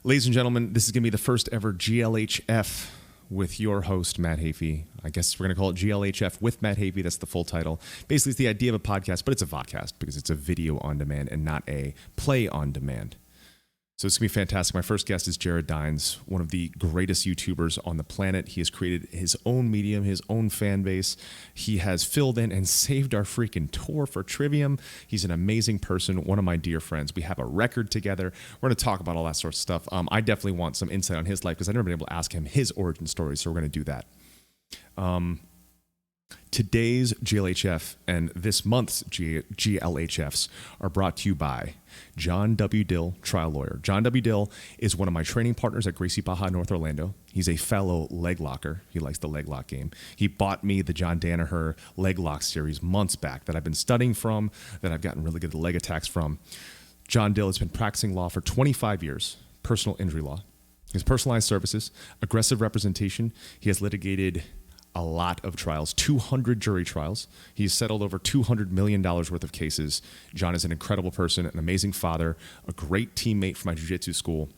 Ladies and gentlemen, this is going to be the first ever GLHF with your host, Matt Heafy. I guess we're going to call it GLHF with Matt Heafy. That's the full title. Basically, it's the idea of a podcast, but it's a vodcast because it's a video on demand and not a play on demand. So it's going to be fantastic. My first guest is Jared Dines, one of the greatest YouTubers on the planet. He has created his own medium, his own fan base. He has filled in and saved our freaking tour for Trivium. He's an amazing person, one of my dear friends. We have a record together. We're going to talk about all that sort of stuff. I definitely want some insight on his life because I've never been able to ask him his origin story, so we're going to do that. Today's GLHF and this month's GLHFs are brought to you by John W. Dill, trial lawyer. John W. Dill is one of my training partners at Gracie Baja, North Orlando. He's a fellow leg locker. He likes the leg lock game. He bought me the John Danaher leg lock series months back that I've been studying from, that I've gotten really good at leg attacks from. John Dill has been practicing law for 25 years, personal injury law. He has personalized services, aggressive representation. He has litigated a lot of trials, 200 jury trials. He's settled over $200 million worth of cases. John is an incredible person, an amazing father, a great teammate for my jiu-jitsu school,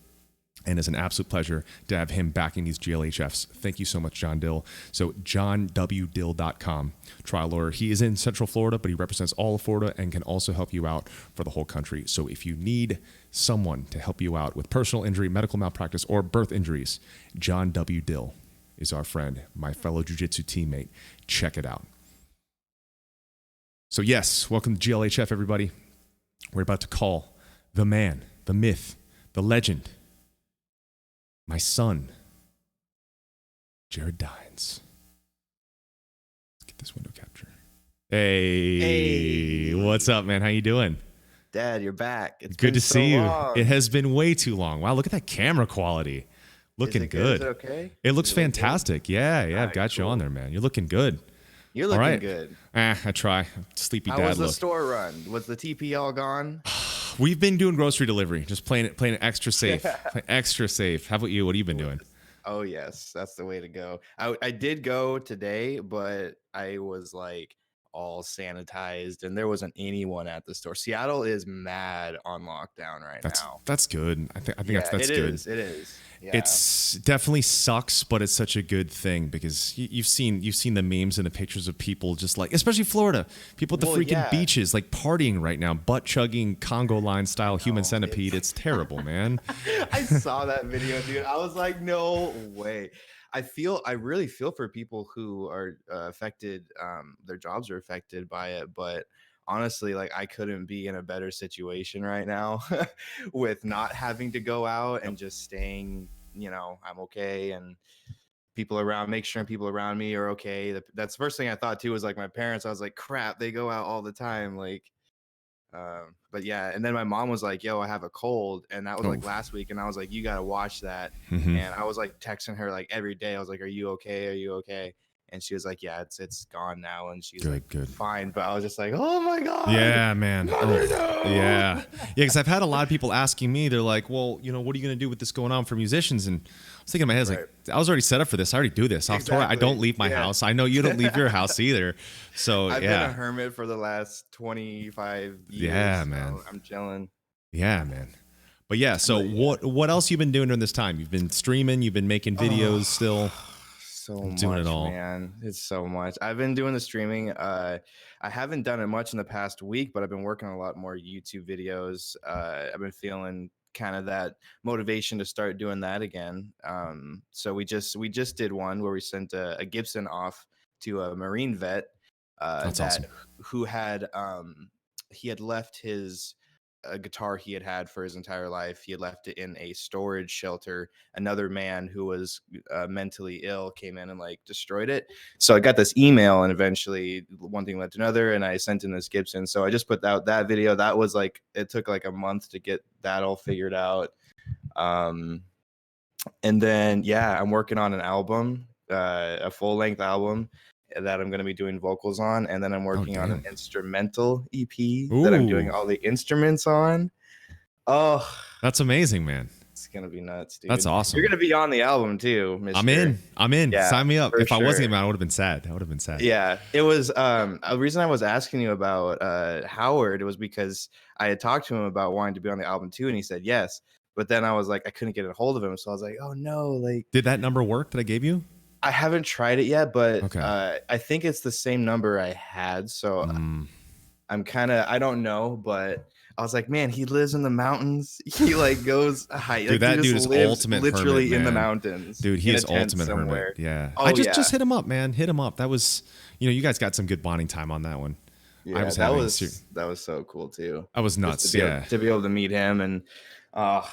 and it's an absolute pleasure to have him backing these GLHFs. Thank you so much, John Dill. So johnwdill.com, trial lawyer. He is in Central Florida, but he represents all of Florida and can also help you out for the whole country. So if you need someone to help you out with personal injury, medical malpractice, or birth injuries, John W. Dill is our friend, my fellow jiu-jitsu teammate. Check it out. So yes, welcome to GLHF, everybody. We're about to call the man, the myth, the legend, my son, Jared Dines. Let's get this window capture. Hey, what's up, man? How you doing? Dad, you're back. It's good to see you. Long. It has been way too long. Wow, look at that camera quality. Looking good. Is it okay? It looks fantastic. Yeah, I've got you on there, man. You're looking good. You're looking good. I try. Sleepy dad look. How was the store run? Was the TP all gone? We've been doing grocery delivery, just playing it extra safe. Extra safe. How about you? What have you been doing? Oh, yes. That's the way to go. I did go today, but I was like all sanitized and there wasn't anyone at the store. Seattle is mad on lockdown now. That's good. I think that's good. It is. Yeah. It's definitely sucks, but it's such a good thing because you've seen the memes and the pictures of people just like, especially Florida, people at the freaking beaches, like partying right now, butt chugging Congo line style human centipede. It's terrible, man. I saw that video, dude. I was like, no way. I really feel for people who are affected. Their jobs are affected by it, but honestly, like I couldn't be in a better situation right now with not having to go out and just staying, I'm okay. And make sure people around me are okay. That's the first thing I thought too, was like my parents. I was like, crap, they go out all the time. Like, but yeah. And then my mom was like, yo, I have a cold. And that was like last week. And I was like, you got to watch that. Mm-hmm. And I was like texting her like every day. I was like, are you okay? Are you okay? And she was like, yeah, it's gone now. And she's good. Fine. But I was just like, oh my God. Yeah, man. No. Yeah. Because I've had a lot of people asking me, they're like, well, what are you going to do with this going on for musicians? And I was thinking in my head, like, I was already set up for this. I already do this. Exactly. I don't leave my house. I know you don't leave your house either. So I've been a hermit for the last 25 years. Yeah, man. So I'm chilling. Yeah, man. But yeah, so what else you been doing during this time? You've been streaming, you've been making videos still. So much, man. It's so much. I've been doing the streaming. I haven't done it much in the past week, but I've been working on a lot more YouTube videos. I've been feeling kind of that motivation to start doing that again. So we just did one where we sent a Gibson off to a Marine vet awesome. Who had he had left his a guitar he had for his entire life. He had left it in a storage shelter. Another man who was mentally ill came in and like destroyed it. So I got this email, and eventually one thing led to another, and I sent in this Gibson. So I just put out that video. That was like, it took like a month to get that all figured out. And then I'm working on an album, a full length album that I'm going to be doing vocals on, and then I'm working on an instrumental EP that I'm doing all the instruments on. Oh, that's amazing, man. It's going to be nuts, dude. That's awesome. You're going to be on the album too, Mr. I'm in. Yeah, sign me up. If sure. I wasn't, I would have been sad. Yeah, it was a reason I was asking you about Howard was because I had talked to him about wanting to be on the album too, and he said yes. But then I was like, I couldn't get a hold of him. So I was like, oh no, like Did that number work that I gave you? I haven't tried it yet, but Okay. I think it's the same number I had. So Mm. I don't know, but I was like, man, he lives in the mountains. He like goes high. Dude, Like he that dude just is lives ultimate hermit, literally in the man. mountains. Dude, he in a is tent ultimate hermit. somewhere. Yeah. I Oh just yeah. hit him up, man. Hit him up. That was, you guys got some good bonding time on that one. I Yeah, was that having was so cool too. I was Just nuts. Yeah. to be able to meet him and oh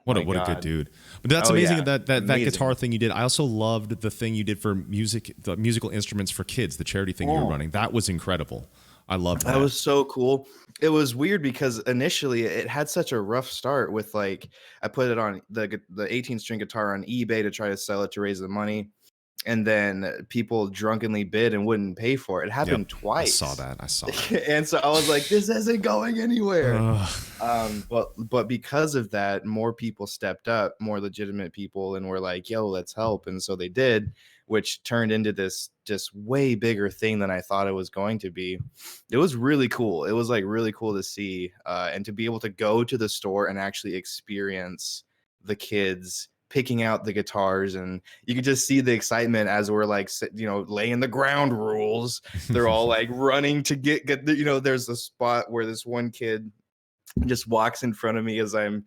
my What a good God. dude. But that's Oh amazing yeah. that guitar Amazing. thing you did. I also loved the thing you did for the musical instruments for kids, the charity thing you were Oh, running. That was incredible. I loved that that. was so cool. It was weird because initially it had such a rough start with like I put it on the 18 string guitar on eBay to try to sell it to raise the money. And then people drunkenly bid and wouldn't pay for it. It Yep. happened I saw twice. that. I saw that. And so I was like, this isn't going anywhere. Ugh. But because of that, more people stepped up, more legitimate people, and were like, yo, let's help. And so they did, which turned into this just way bigger thing than I thought it was going to be. It was really cool. It was like really cool to see and to be able to go to the store and actually experience the kids picking out the guitars, and you could just see the excitement as we're like laying the ground rules. They're all like running to get there's a spot where this one kid just walks in front of me as I'm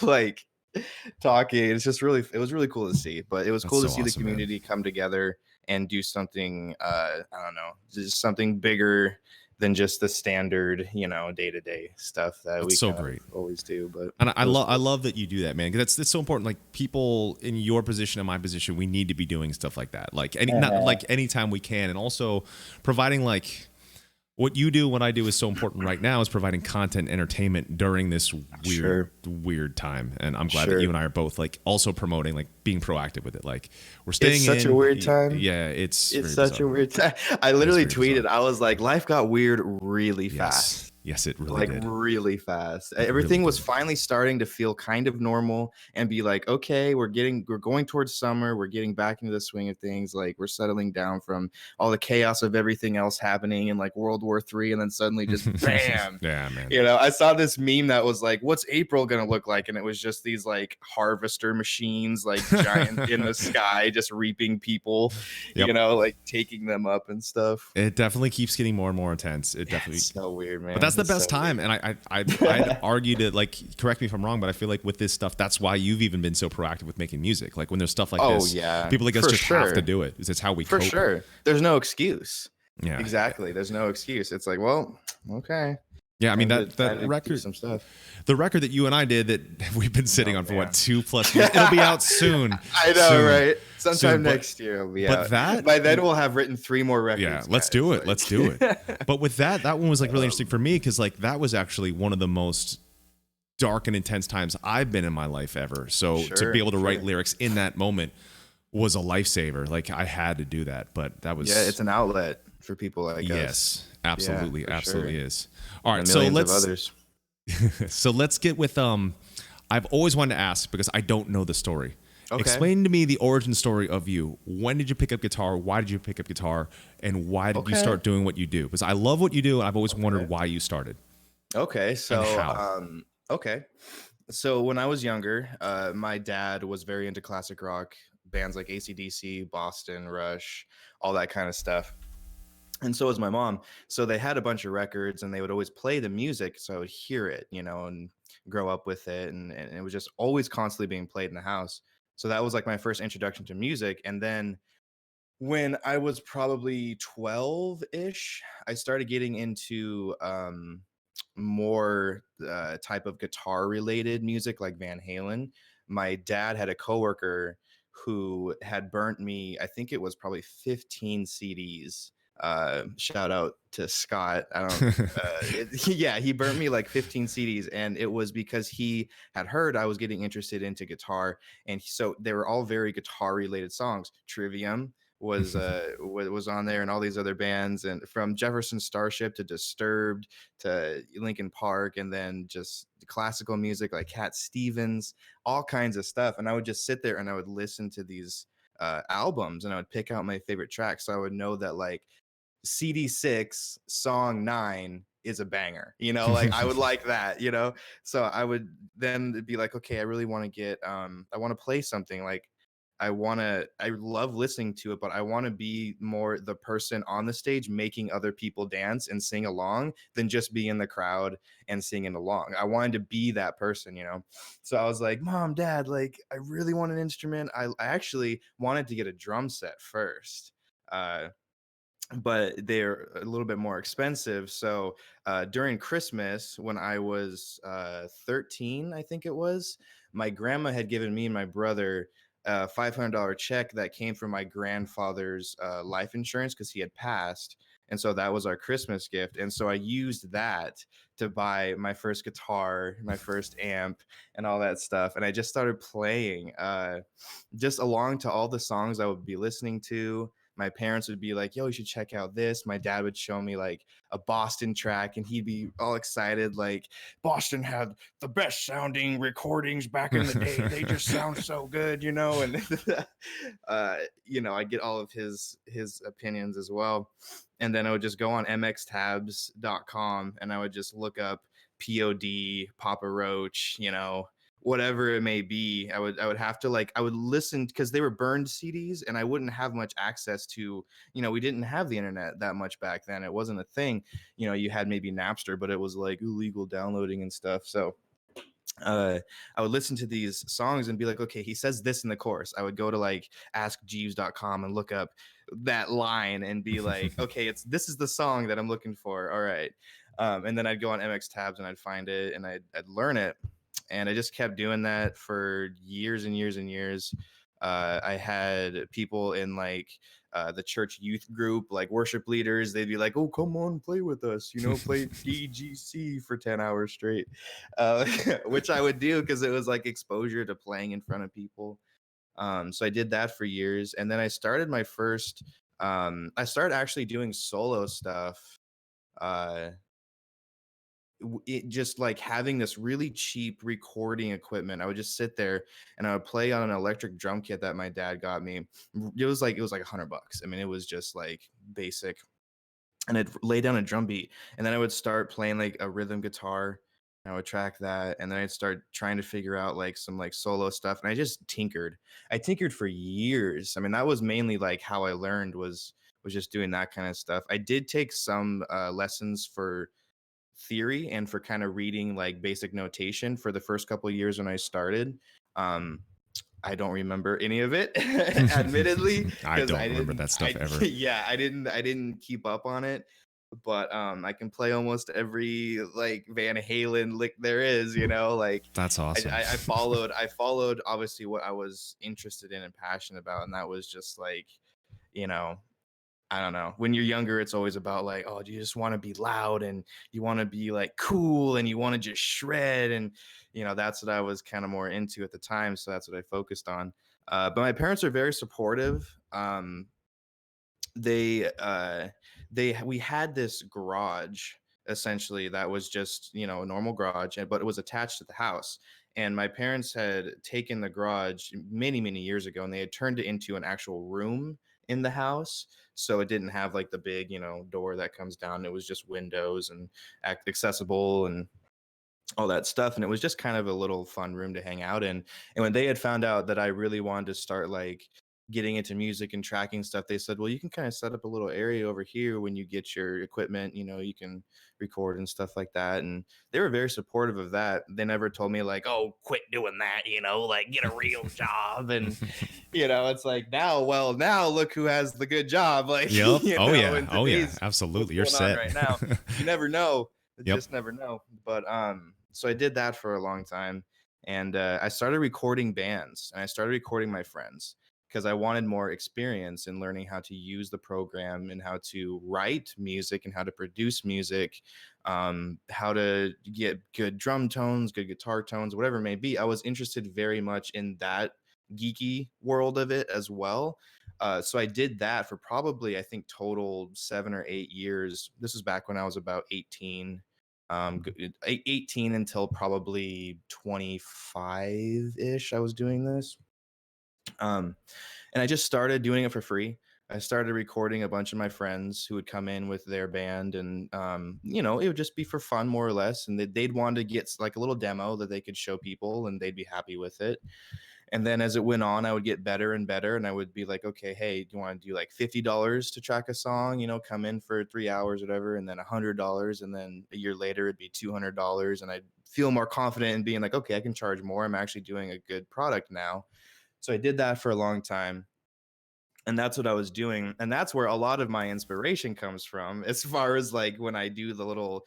like talking. It was really cool to see. But it was That's cool to so see the awesome, man. community come together and do something I don't know, just something bigger than just the standard day-to-day stuff that That's we so kind of great. always do. But And I it was love I cool. love that you do that, man. 'Cause that's so important. Like people in your position and my position, we need to be doing stuff like that. Like not like anytime we can, and also providing like what you do, what I do is so important right now is providing content entertainment during this Sure. weird time. And I'm glad that Sure. you and I are both like also promoting, like being proactive with it. Like we're staying It's such a in. weird time. Yeah, it's It's very such a bizarre. weird time. I It is literally very bizarre. tweeted, I was like, life got weird really Yes. fast. Yes, it really Like did. really fast. It really Everything was did. finally starting to feel kind of normal and be like, okay, we're going towards summer. We're getting back into the swing of things. Like we're settling down from all the chaos of everything else happening in like World War III, and then suddenly just bam. Yeah, man. I saw this meme that was like, what's April gonna look like? And it was just these like harvester machines, like giant in the sky, just reaping people, Yep. like taking them up and stuff. It definitely keeps getting more and more intense. It Yeah, definitely. it's so weird, man. But that's the It's best so time, weird. and I'd argue to like correct me if I'm wrong, but I feel like with this stuff, that's why you've even been so proactive with making music. Like when there's stuff like Oh this, yeah, people like us for just have to sure. do it. It's how we For cope. sure. There's no excuse. Yeah, Exactly. There's no excuse. It's like, well, okay. yeah. I mean Time that to do record, some stuff. the record that you and I did that we've been sitting Oh on for man. what 2+ years. It'll be out soon. I know, Soon. right? Sometime Soon, but- next year it'll be but out. that- By then we'll have written 3 more records. Yeah, let's guys. do it. Like- Let's do it. But with that one was like really interesting for me because like that was actually one of the most dark and intense times I've been in my life ever. So to Sure, be able to write sure. lyrics in that moment was a lifesaver. Like I had to do that, but that was Yeah, it's an outlet for people like us. yes, absolutely, for absolutely sure. is. All right, And so millions of let's others. so let's get with I've always wanted to ask because I don't know the story. Okay. Explain to me the origin story of you. When did you pick up guitar? Why did you pick up guitar? And why did you Okay. start doing what you do? Because I love what you do, and I've always wondered why you started. Okay, so how? okay. So when I was younger, my dad was very into classic rock bands like AC/DC, Boston, Rush, all that kind of stuff. And so was my mom. So they had a bunch of records and they would always play the music. So I would hear it, and grow up with it. And it was just always constantly being played in the house. So that was like my first introduction to music. And then when I was probably 12-ish, I started getting into more type of guitar related music like Van Halen. My dad had a coworker who had burnt me, I think it was probably 15 CDs. Shout out to Scott. I don't yeah, he burnt me like 15 CDs, and it was because he had heard I was getting interested into guitar, and so they were all very guitar related songs. Trivium was on there, and all these other bands, and from Jefferson Starship to Disturbed to Linkin Park, and then just classical music like Cat Stevens, all kinds of stuff. And I would just sit there and I would listen to these albums, and I would pick out my favorite tracks, so I would know that like CD6 song 9 is a banger, you know, like I would like that, you know. So I would then be like, okay, I really want to get I want to play something like I love listening to it, but I want to be more the person on the stage making other people dance and sing along than just be in the crowd and singing along. I wanted to be that person, you know. So I was like, Mom, Dad, like I really want an instrument. I actually wanted to get a drum set first. But they're a little bit more expensive. So during Christmas, when I was 13, I think it was, my grandma had given me and my brother a $500 check that came from my grandfather's life insurance because he had passed. And so that was our Christmas gift. And so I used that to buy my first guitar, my first amp, and all that stuff. And I just started playing just along to all the songs I would be listening to. My parents would be like, yo, you should check out this. My dad would show me like a Boston track and he'd be all excited, like, Boston had the best sounding recordings back in the day. They just sound so good, you know. And you know, I get all of his opinions as well. And then I would just go on mxtabs.com and I would just look up POD, Papa Roach, you know, whatever it may be. I would have to like I would listen because they were burned CDs and I wouldn't have much access to, you know, we didn't have the internet that much back then. It wasn't a thing. You know, you had maybe Napster, but it was like illegal downloading and stuff. So I would listen to these songs and be like, okay, he says this in the chorus. I would go to like askjeeves.com and look up that line and be like, okay, this is the song that I'm looking for. All right. And then I'd go on MX tabs and I'd find it and I'd learn it. And I just kept doing that for years and years and years. I had people in like the church youth group, like worship leaders. They'd be like, "Oh, come on, play with us, you know, play DGC for 10 hours straight," which I would do because it was like exposure to playing in front of people. So I did that for years, and then I started my first. I started actually doing solo stuff. Uh, it just like having this really cheap recording equipment. I would just sit there and I would play on an electric drum kit that my dad got me. It was like $100. I mean, it was just like basic. And I'd lay down a drum beat and then I would start playing like a rhythm guitar. And I would track that and then I'd start trying to figure out like some like solo stuff. And I just tinkered. I tinkered for years. I mean, that was mainly like how I learned was just doing that kind of stuff. I did take some lessons for theory and for kind of reading like basic notation for the first couple of years when I started. Um, I don't remember any of it, admittedly, I because don't remember that stuff ever. yeah, I didn't keep up on it. But I can play almost every like Van Halen lick there is, you know, like That's awesome. I followed obviously what I was interested in and passionate about, and that was just like, you know, I don't know. When you're younger, it's always about like, oh, you just want to be loud and you want to be like cool and you want to just shred. And, you know, that's what I was kind of more into at the time. So that's what I focused on. But my parents are very supportive. They, uh, we had this garage essentially that was just, you know, a normal garage, but it was attached to the house. And my parents had taken the garage many, many years ago and they had turned it into an actual room in the house. So it didn't have like the big, you know, door that comes down. It was just windows and accessible and all that stuff. And it was just kind of a little fun room to hang out in. And when they had found out that I really wanted to start like getting into music and tracking stuff, they said, well, you can kind of set up a little area over here when you get your equipment, you know, you can record and stuff like that. And they were very supportive of that. They never told me like, oh, quit doing that, you know, like get a real job. And, you know, it's like now look who has the good job. Like, Yep. you Oh know, yeah. in Oh yeah. today's Absolutely. You're what's going on set. right now. You never know. Yep. Just never know. But so I did that for a long time, and I started recording bands, and I started recording my friends because I wanted more experience in learning how to use the program and how to write music and how to produce music, how to get good drum tones, good guitar tones, whatever it may be. I was interested very much in that geeky world of it as well. So I did that for probably, I think, total 7 or 8 years. This was back when I was about 18, 18 until probably 25 ish. I was doing this. And I just started doing it for free. I started recording a bunch of my friends who would come in with their band, and you know, it would just be for fun, more or less. And they'd want to get like a little demo that they could show people, and they'd be happy with it. And then as it went on, I would get better and better, and I would be like, okay, hey, do you want to do like $50 to track a song? You know, come in for 3 hours, whatever, and then $100, and then a year later it'd be $200, and I'd feel more confident in being like, okay, I can charge more. I'm actually doing a good product now. So I did that for a long time, and that's what I was doing, and that's where a lot of my inspiration comes from, as far as like when I do the little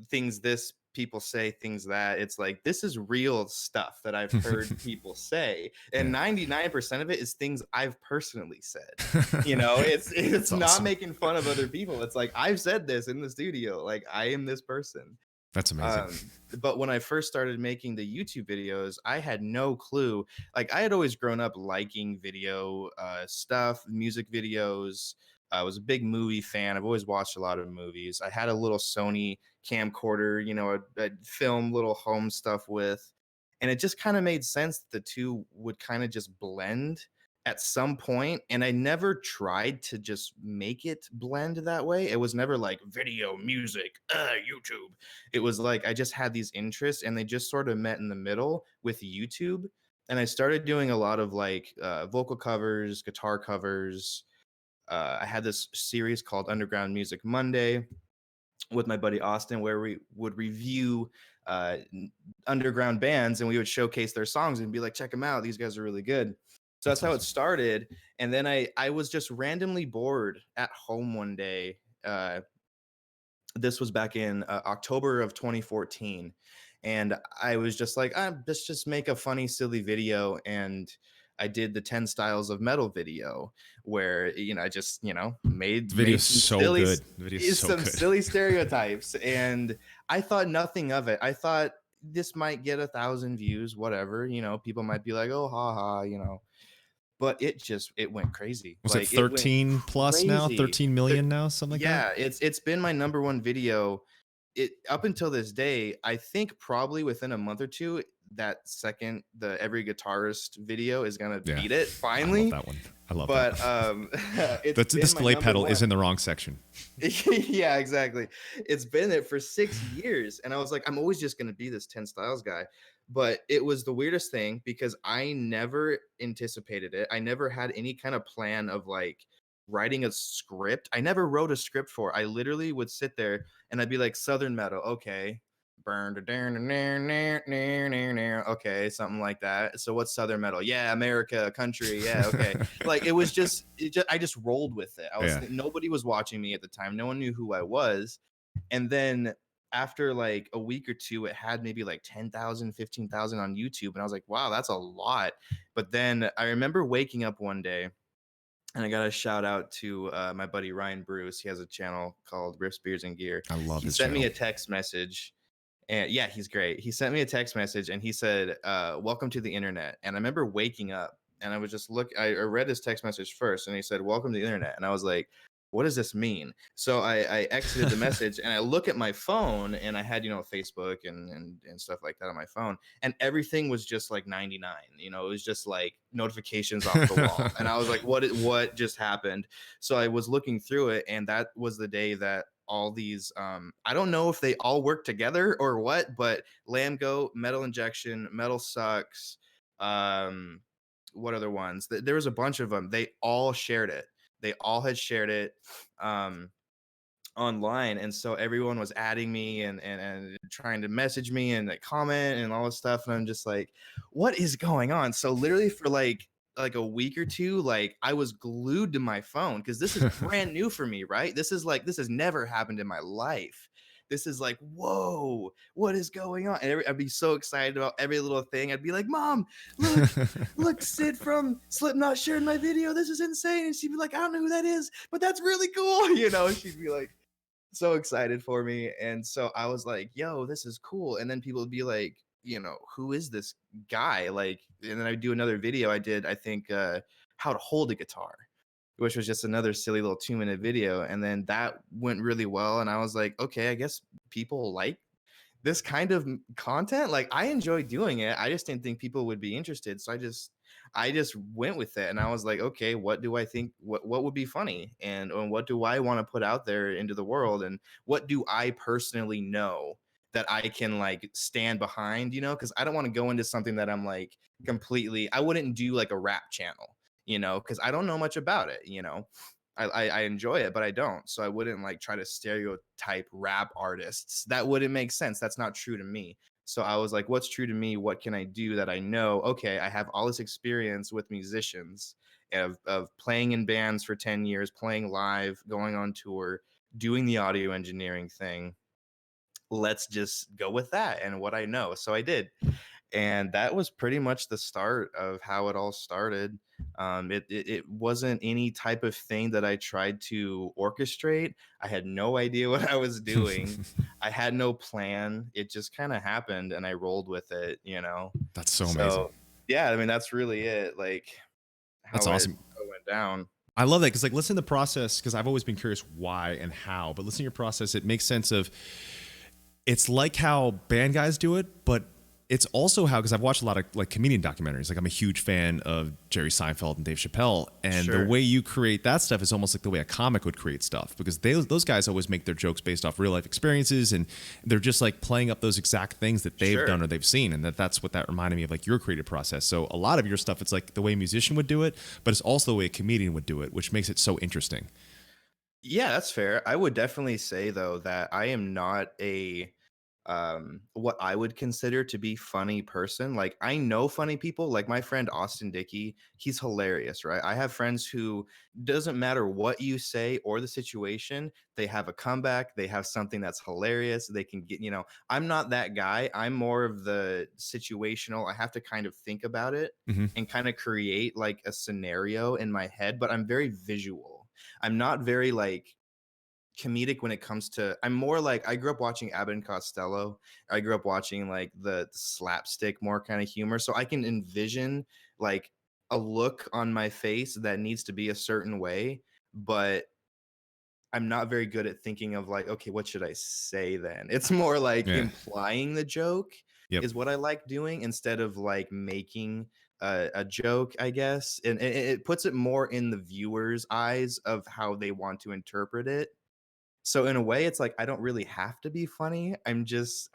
things this people say, things that, it's like this is real stuff that I've heard people say, and Yeah. 99% of it is things I've personally said. You know, it's not awesome. making fun of other people. It's like I've said this in the studio, like I am this person. That's amazing. But when I first started making the YouTube videos, I had no clue. Like I had always grown up liking video stuff, music videos. I was a big movie fan. I've always watched a lot of movies. I had a little Sony camcorder, you know, I'd film little home stuff with. And it just kind of made sense that the two would kind of just blend at some point, and I never tried to just make it blend that way. It was never like video, music, YouTube. It was like I just had these interests, and they just sort of met in the middle with YouTube. And I started doing a lot of like vocal covers, guitar covers. I had this series called Underground Music Monday with my buddy Austin, where we would review underground bands, and we would showcase their songs and be like, check them out, these guys are really good. So that's how it started. And then I was just randomly bored at home one day. This was back in October of 2014, and I was just like, let's just make a funny silly video. And I did the 10 styles of metal video, where, you know, I just, you know, made some so silly, good. The video's so some good. silly stereotypes. And I thought nothing of it. I thought this might get 1,000 views, whatever, you know, people might be like, oh, haha, you know. But it went crazy. Was Like it 13 plus now? 13 million now? Something like that? Yeah, it's been my number one video. It up until this day. I think probably within a month or two, that second the every guitarist video is gonna beat it finally. I love that one. I love But that. it's The been display my pedal number is one. in the wrong section. Yeah, exactly. It's been there for 6 years, and I was like, I'm always just gonna be this 10 styles guy. But it was the weirdest thing, because I never anticipated it. I never had any kind of plan of like writing a script. I never wrote a script for it. I literally would sit there and I'd be like, Southern metal, okay. Burn, okay, something like that. So what's Southern metal? Yeah, America, country. Yeah, okay. Like it was just, I just rolled with it. Nobody was watching me at the time. No one knew who I was. And then after like a week or two, it had maybe like 10,000, 15,000 on YouTube. And I was like, wow, that's a lot. But then I remember waking up one day, and I got a shout out to my buddy Ryan Bruce. He has a channel called Riffs, Beers, and Gear. I love He his sent me channel. a text message. And yeah, he's great. He sent me a text message, and he said, welcome to the internet. And I remember waking up, and I was just I read his text message first, and he said, welcome to the internet. And I was like, what does this mean? So I exited the message, and I look at my phone, and I had, you know, Facebook and stuff like that on my phone, and everything was just like 99. You know, it was just like notifications off the wall. And I was like, what just happened? So I was looking through it, and that was the day that all these I don't know if they all work together or what, but Lamb Goat, Metal Injection, Metal Sucks, what other ones? There was a bunch of them. They all shared it. They all had shared it online, and so everyone was adding me and trying to message me and like comment and all this stuff, and I'm just like, what is going on? So literally for like a week or two, like I was glued to my phone, because this is brand new for me, right? This has never happened in my life. This is like, whoa, what is going on? And I'd be so excited about every little thing. I'd be like, Mom, look, Sid from Slipknot shared my video. This is insane. And she'd be like, I don't know who that is, but that's really cool. You know, she'd be like so excited for me. And so I was like, yo, this is cool. And then people would be like, you know, who is this guy? Like, and then I do another video I did, I think, how to hold a guitar, which was just another silly little 2-minute video. And then that went really well. And I was like, okay, I guess people like this kind of content, like I enjoy doing it. I just didn't think people would be interested. So I just went with it, and I was like, okay, what do I think, what would be funny, and what do I want to put out there into the world, and what do I personally know that I can like stand behind, because I don't want to go into something that I'm like completely, I wouldn't do like a rap channel, because I don't know much about it. I enjoy it, but I don't. So I wouldn't like try to stereotype rap artists. That wouldn't make sense. That's not true to me. So I was like, what's true to me? What can I do that I know? Okay, I have all this experience with musicians of playing in bands for 10 years, playing live, going on tour, doing the audio engineering thing. Let's just go with that and what I know. So I did, and that was pretty much the start of how it all started. It wasn't any type of thing that I tried to orchestrate. I had no idea what I was doing. I had no plan. It just kind of happened, and I rolled with it. That's so amazing. So yeah, I mean that's really it. Like That's how awesome. it went down. I love that because like listen to the process because I've always been curious why and how, but listen to your process. It makes sense of it's like how band guys do it, but it's also how because I've watched a lot of like comedian documentaries. Like I'm a huge fan of Jerry Seinfeld and Dave Chappelle, and Sure. the way you create that stuff is almost like the way a comic would create stuff because those guys always make their jokes based off real life experiences, and they're just like playing up those exact things that they've Sure. done or they've seen, and that's what that reminded me of like your creative process. So a lot of your stuff, it's like the way a musician would do it, but it's also the way a comedian would do it, which makes it so interesting. Yeah, that's fair. I would definitely say though that I am not a what I would consider to be funny person. Like I know funny people, like my friend Austin Dickey, he's hilarious, right? I have friends who doesn't matter what you say or the situation, they have a comeback, they have something that's hilarious, they can get. I'm not that guy. I'm more of the situational. I have to kind of think about it Mm-hmm. and kind of create like a scenario in my head, but I'm very visual. I'm not very like comedic when it comes to, I'm more like, I grew up watching Abbott and Costello. I grew up watching like the slapstick more kind of humor, so I can envision like a look on my face that needs to be a certain way, but I'm not very good at thinking of like, okay, what should I say then? It's more like Yeah. implying the joke Yep. is what I like doing instead of like making a joke, I guess. And it puts it more in the viewer's eyes of how they want to interpret it. So in a way, it's like I don't really have to be funny. I'm just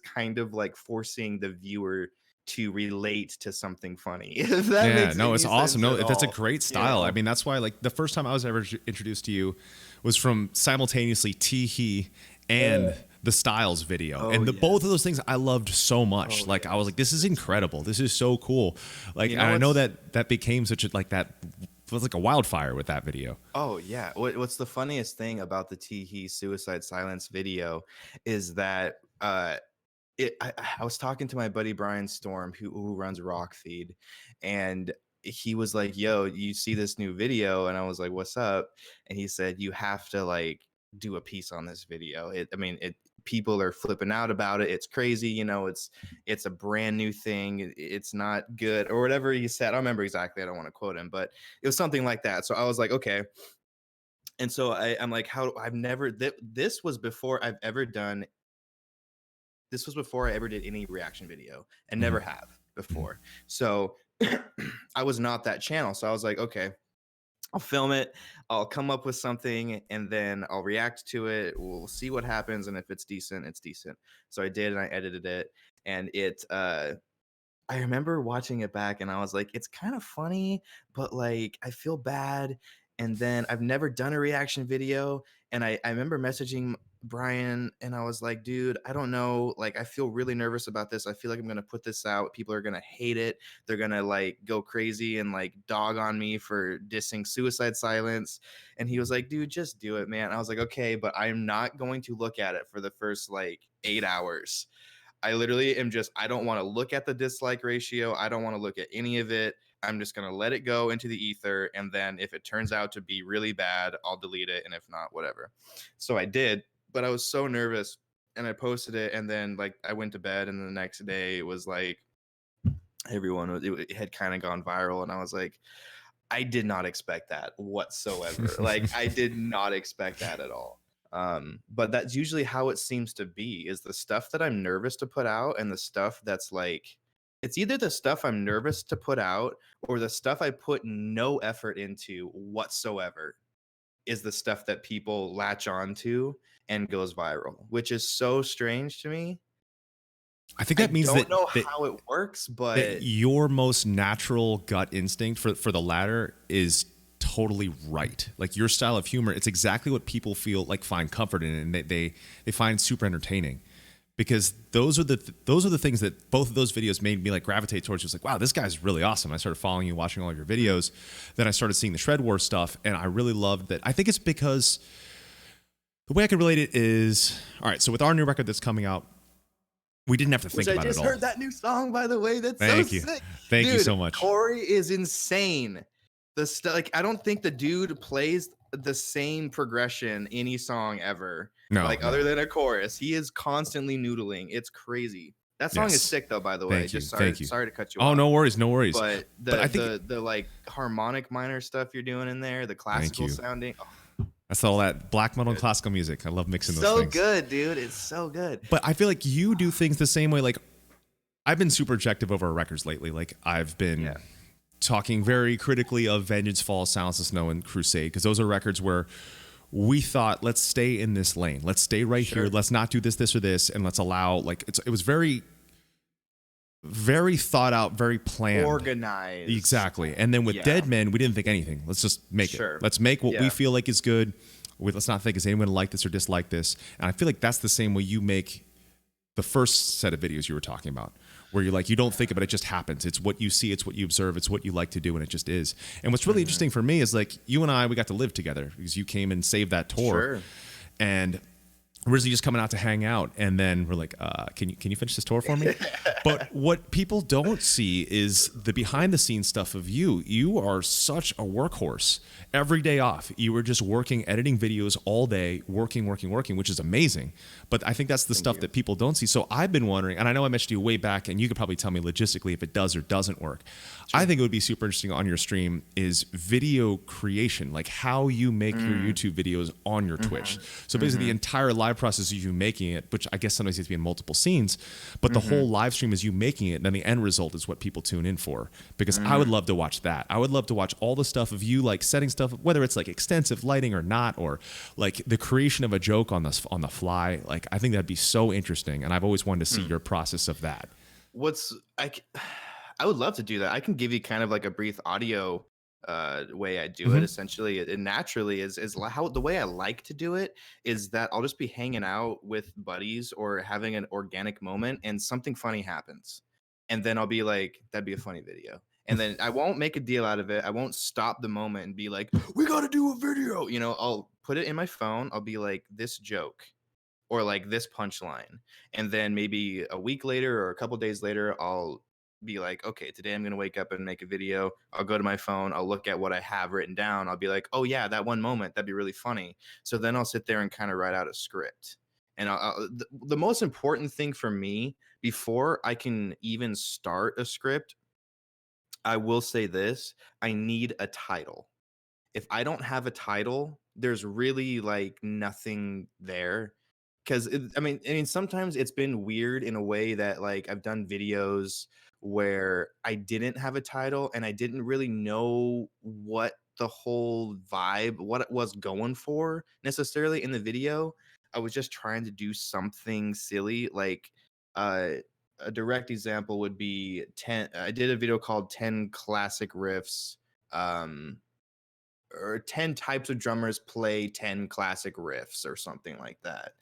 kind of like forcing the viewer to relate to something funny. If that Yeah, makes no, any it's awesome. sense No, at that's a all. great You style. I know? mean, that's why like the first time I was ever introduced to you was from simultaneously He and the Styles video. Oh And yeah. both of those things I loved so much. Oh Like I was yes. like this is incredible. This is so cool. Like You and know I know what's that became such a like that was like a wildfire with that video. Oh yeah. What's the funniest thing about the Teehee Suicide Silence video is that I was talking to my buddy Brian Storm who runs Rock Feed, and he was like, "Yo, you see this new video?" And I was like, "What's up?" And he said, "You have to like do a piece on this video. I mean, people are flipping out about it. It's crazy, it's a brand new thing. It's not good or whatever he said. I don't remember exactly. I don't want to quote him, but it was something like that. So I was like, okay. And so I'm like, I've never this was before I've ever done this was before I ever did any reaction video and Mhm. never have before. So I was not that channel. So I was like, okay, I'll film it. I'll come up with something and then I'll react to it. We'll see what happens. And if it's decent, it's decent. So I did, and I edited it, and I remember watching it back and I was like, it's kind of funny, but like I feel bad. And then I've never done a reaction video. And I remember messaging Brian and I was like, dude, I don't know. Like, I feel really nervous about this. I feel like I'm going to put this out. People are going to hate it. They're going to like go crazy and like dog on me for dissing Suicide Silence. And he was like, dude, just do it, man. I was like, okay, but I'm not going to look at it for the first like 8 hours. I literally am just, I don't want to look at the dislike ratio. I don't want to look at any of it. I'm just going to let it go into the ether. And then if it turns out to be really bad, I'll delete it. And if not, whatever. So I did, but I was so nervous and I posted it. And then like I went to bed, and the next day it was like it had kind of gone viral. And I was like, I did not expect that whatsoever. Like I did not expect that at all. But that's usually how it seems to be, is the stuff that I'm nervous to put out and the stuff that's like, it's either the stuff I'm nervous to put out or the stuff I put no effort into whatsoever is the stuff that people latch on to and goes viral, which is so strange to me. I think I that means don't that know that how it works, that but your most natural gut instinct for the latter is totally right. Like your style of humor, it's exactly what people feel like find comfort in, and they find super entertaining. Because those are the things that both of those videos made me like gravitate towards. Just like, wow, this guy's really awesome. I started following you, watching all of your videos. Then I started seeing the Shred War stuff, and I really loved that. I think it's because the way I can relate it is, all right. So with our new record that's coming out, we didn't have to think which I about it just at all. heard that new song, by the way. That's so Thank you, sick. thank you Dude, so much. Corey is insane. Like, I don't think the dude plays the same progression any song ever. No, Like, no. other than a chorus. He is constantly noodling. It's crazy. That song is Yes. sick though, by the way. Thank you, Just sorry, thank you. sorry to cut you Oh, off. no worries, no worries. But I think the like harmonic minor stuff you're doing in there, the classical you. sounding. That's all that black metal and classical music. I love mixing those So things. good, dude. It's so good. But I feel like you do things the same way. Like I've been super objective over our records lately. Like I've been talking very critically of Vengeance Falls, Silence of Snow, and Crusade, because those are records where we thought, let's stay in this lane. Let's stay right here. Let's not do this, this, or this, and let's allow like it was very, very thought out, very planned, organized. Exactly. And then with Dead Men, we didn't think anything. Let's just make it. Let's make what we feel like is good. Let's not think, is anyone gonna like this or dislike this? And I feel like that's the same way you make the first set of videos you were talking about, where you're like, you don't think about it, it just happens. It's what you see, it's what you observe, it's what you like to do, and it just is. And what's really interesting for me is like you and I, we got to live together because you came and saved that tour. And originally just coming out to hang out, and then we're like, can you finish this tour for me? But what people don't see is the behind the scenes stuff of you. You are such a workhorse. Every day off, you were just working, editing videos all day, working, which is amazing. But I think that's the stuff that people don't see. So I've been wondering, and I know I mentioned you way back, and you could probably tell me logistically if it does or doesn't work. I think it would be super interesting on your stream is video creation, like how you make your YouTube videos on your Twitch. So basically the entire live process of you making it, which I guess sometimes has to be in multiple scenes, but the whole live stream is you making it, and then the end result is what people tune in for. Because I would love to watch that. I would love to watch all the stuff of you like setting stuff, whether it's like extensive lighting or not, or like the creation of a joke on the fly. Like I think that'd be so interesting, and I've always wanted to see your process of that. I would love to do that. I can give you kind of like a brief audio way I do it. Essentially, it naturally is how the way I like to do it is that I'll just be hanging out with buddies or having an organic moment, and something funny happens, and then I'll be like, that'd be a funny video. And then I won't make a deal out of it. I won't stop the moment and be like, we got to do a video. You know, I'll put it in my phone. I'll be like, this joke or like this punchline. And then maybe a week later or a couple days later, I'll be like, okay, today I'm going to wake up and make a video. I'll go to my phone. I'll look at what I have written down. I'll be like, oh yeah, that one moment, that'd be really funny. So then I'll sit there and kind of write out a script. And the most important thing for me before I can even start a script, I will say this, I need a title. If I don't have a title, there's really like nothing there. Cause I mean, sometimes it's been weird in a way that like I've done videos where I didn't have a title and I didn't really know what the whole vibe, what it was going for necessarily in the video. I was just trying to do something silly. Like uh a direct example would be 10. I did a video called 10 classic riffs. Or 10 types of drummers play 10 classic riffs or something like that.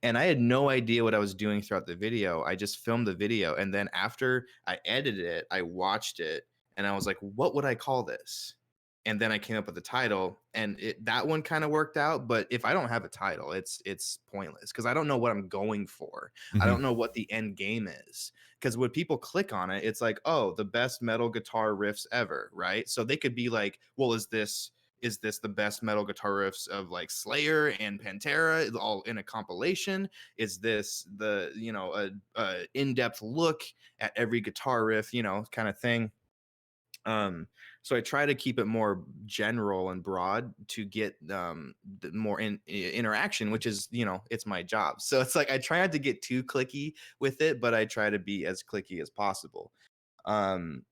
And I had no idea what I was doing throughout the video. I just filmed the video. And then after I edited it, I watched it and I was like, what would I call this? And then I came up with the title, and that one kind of worked out. But if I don't have a title, it's pointless because I don't know what I'm going for. I don't know what the end game is. Because when people click on it, it's like, oh, the best metal guitar riffs ever, right? So they could be like, well, is this the best metal guitar riffs of like Slayer and Pantera all in a compilation? Is this the, you know, a in-depth look at every guitar riff, you know, kind of thing? Um, so I try to keep it more general and broad to get more interaction, which is, it's my job. So it's like I try not to get too clicky with it, but I try to be as clicky as possible.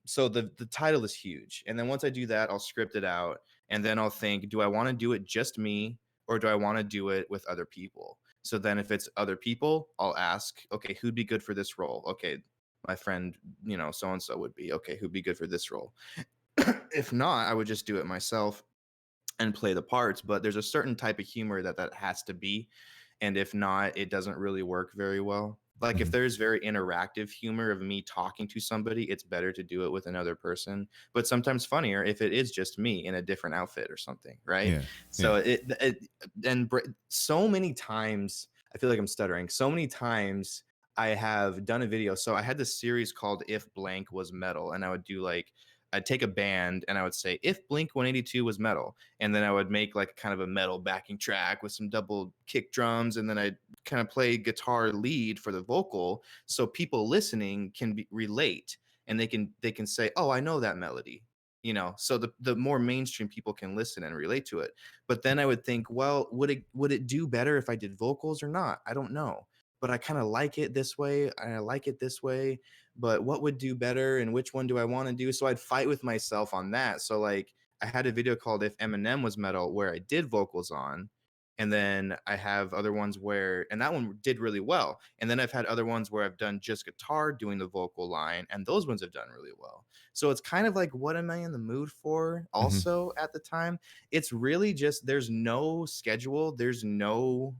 So the title is huge, and then once I do that, I'll script it out, and then I'll think, do I want to do it just me, or do I want to do it with other people? So then if it's other people, I'll ask, okay, who'd be good for this role? Okay, my friend, so and so would be. Okay, who'd be good for this role? If not, I would just do it myself and play the parts. But there's a certain type of humor that has to be, and if not, it doesn't really work very well. Like if Mhm. there's very interactive humor of me talking to somebody, it's better to do it with another person. But sometimes funnier if it is just me in a different outfit or something, right? Yeah. So Yeah. so many times I feel like I'm stuttering. So many times I have done a video. So I had this series called If Blank Was Metal, and I would do like I'd take a band and I would say if Blink 182 was metal, and then I would make like kind of a metal backing track with some double kick drums, and then I'd kind of play guitar lead for the vocal, so people listening can relate, and they can say, oh, I know that melody, so the more mainstream people can listen and relate to it. But then I would think, well, would it do better if I did vocals or not? I don't know, but I kind of like it this way and I like it this way, but what would do better and which one do I want to do? So I'd fight with myself on that. So like I had a video called If Eminem Was Metal where I did vocals on. And then I have other ones and that one did really well. And then I've had other ones where I've done just guitar doing the vocal line, and those ones have done really well. So it's kind of like, what am I in the mood for Hmm. also at the time? It's really just, there's no schedule. There's no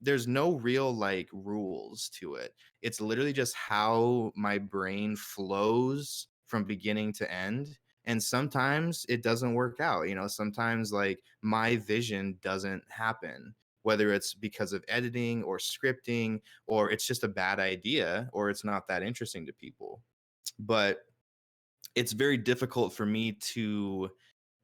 real like rules to it. It's literally just how my brain flows from beginning to end. And sometimes it doesn't work out. Sometimes like my vision doesn't happen, whether it's because of editing or scripting, or it's just a bad idea, or it's not that interesting to people. But it's very difficult for me to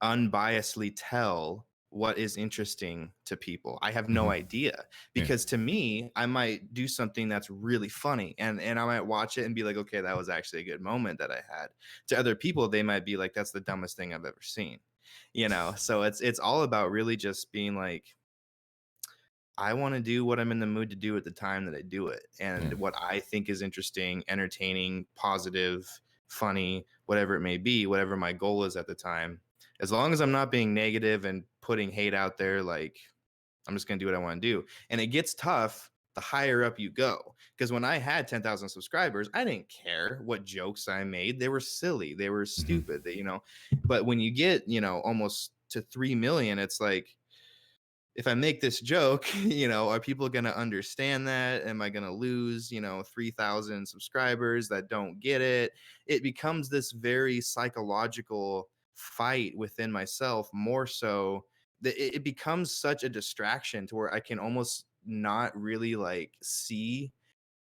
unbiasedly tell what is interesting to people. I have no Hmm. idea, Yeah. because to me, I might do something that's really funny, and I might watch it and be like, okay, that was actually a good moment that I had. To other people, they might be like, that's the dumbest thing I've ever seen. So it's all about really just being like, I want to do what I'm in the mood to do at the time that I do it. And Yeah. what I think is interesting, entertaining, positive, funny, whatever it may be, whatever my goal is at the time. As long as I'm not being negative and putting hate out there, like I'm just going to do what I want to do. And it gets tough the higher up you go. Because when I had 10,000 subscribers, I didn't care what jokes I made. They were silly. They were Hmm. stupid. But when you get, almost to 3 million, it's like, if I make this joke, are people going to understand that? Am I going to lose, 3,000 subscribers that don't get it? It becomes this very psychological fight within myself, more so that it becomes such a distraction to where I can almost not really like see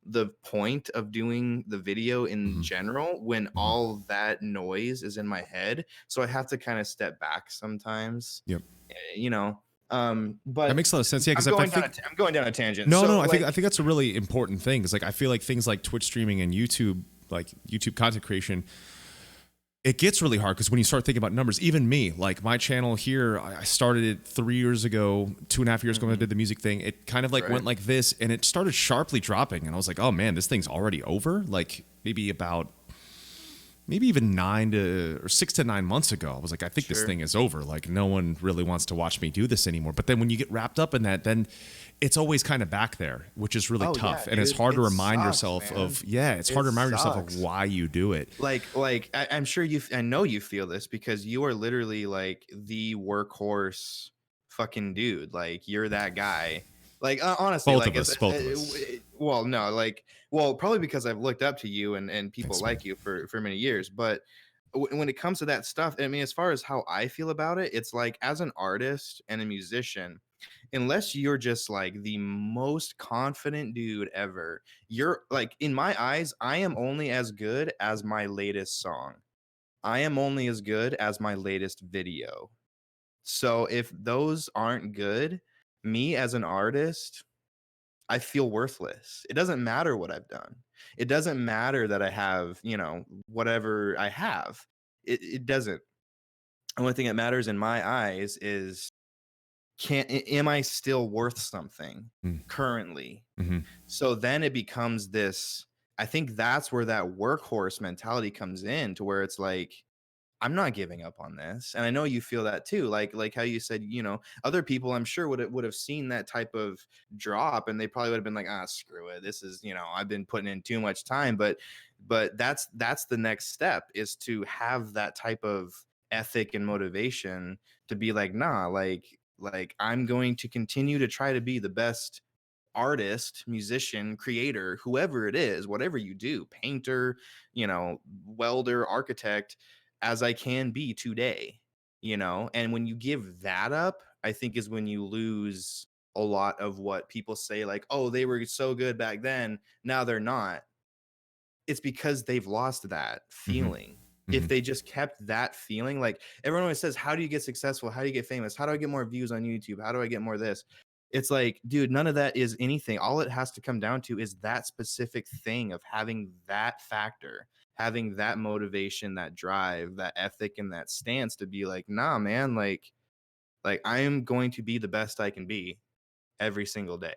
the point of doing the video in Hmm. general when Hmm. all that noise is in my head. So I have to kind of step back sometimes, Yep. you know. That But makes a lot of sense. Yeah, because I'm if I going down think I'm going down a tangent. no, So no, I like, think that's a really important thing. Because like I feel like things like Twitch streaming and YouTube, like YouTube content creation, it gets really hard because when you start thinking about numbers, even me, like my channel here, I started it 3 years ago, 2.5 years ago when I mhm, did the music thing. It kind of like right, went like this, and it started sharply dropping, and I was like, oh man, this thing's already over. Like maybe even 6 to 9 months ago, I was like, I think this sure. thing is over. Like, no one really wants to watch me do this anymore. But then when you get wrapped up in that, then it's always kind of back there, which is really Oh tough. yeah, And it's dude, hard to it remind sucks, yourself man. of, yeah, it's hard It to remind yourself of sucks. why you do it. Like I'm sure I know you feel this because you are literally like the workhorse fucking dude. Like you're that guy. Like honestly, Both like of us, both of us. well, no, like, well, probably because I've looked up to you and people Thanks, man. like you for many years. But when it comes to that stuff, I mean, as far as how I feel about it, it's like as an artist and a musician, unless you're just like the most confident dude ever, you're like, in my eyes, I am only as good as my latest song. I am only as good as my latest video. So if those aren't good, me as an artist, I feel worthless. It doesn't matter what I've done. It doesn't matter that I have, whatever I have. it doesn't. The only thing that matters in my eyes is, am I still worth something currently? Mm-hmm. So then it becomes this, I think that's where that workhorse mentality comes in, to where it's like, I'm not giving up on this. And I know you feel that too. Like how you said, other people I'm sure would have seen that type of drop, and they probably would have been like, screw it. This is, I've been putting in too much time. But that's the next step, is to have that type of ethic and motivation to be like, nah, like I'm going to continue to try to be the best artist, musician, creator, whoever it is, whatever you do, painter, welder, architect, as I can be today, and when you give that up, I think is when you lose a lot of what people say, like, oh, they were so good back then, now they're not. It's because they've lost that Mm-hmm. feeling. Mm-hmm. If they just kept that feeling, like everyone always says, how do you get successful? How do you get famous? How do I get more views on YouTube? How do I get more of this? It's like, dude, none of that is anything. All it has to come down to is that specific thing of having that factor, having that motivation, that drive, that ethic, and that stance to be like, nah, man, like I am going to be the best I can be every single day.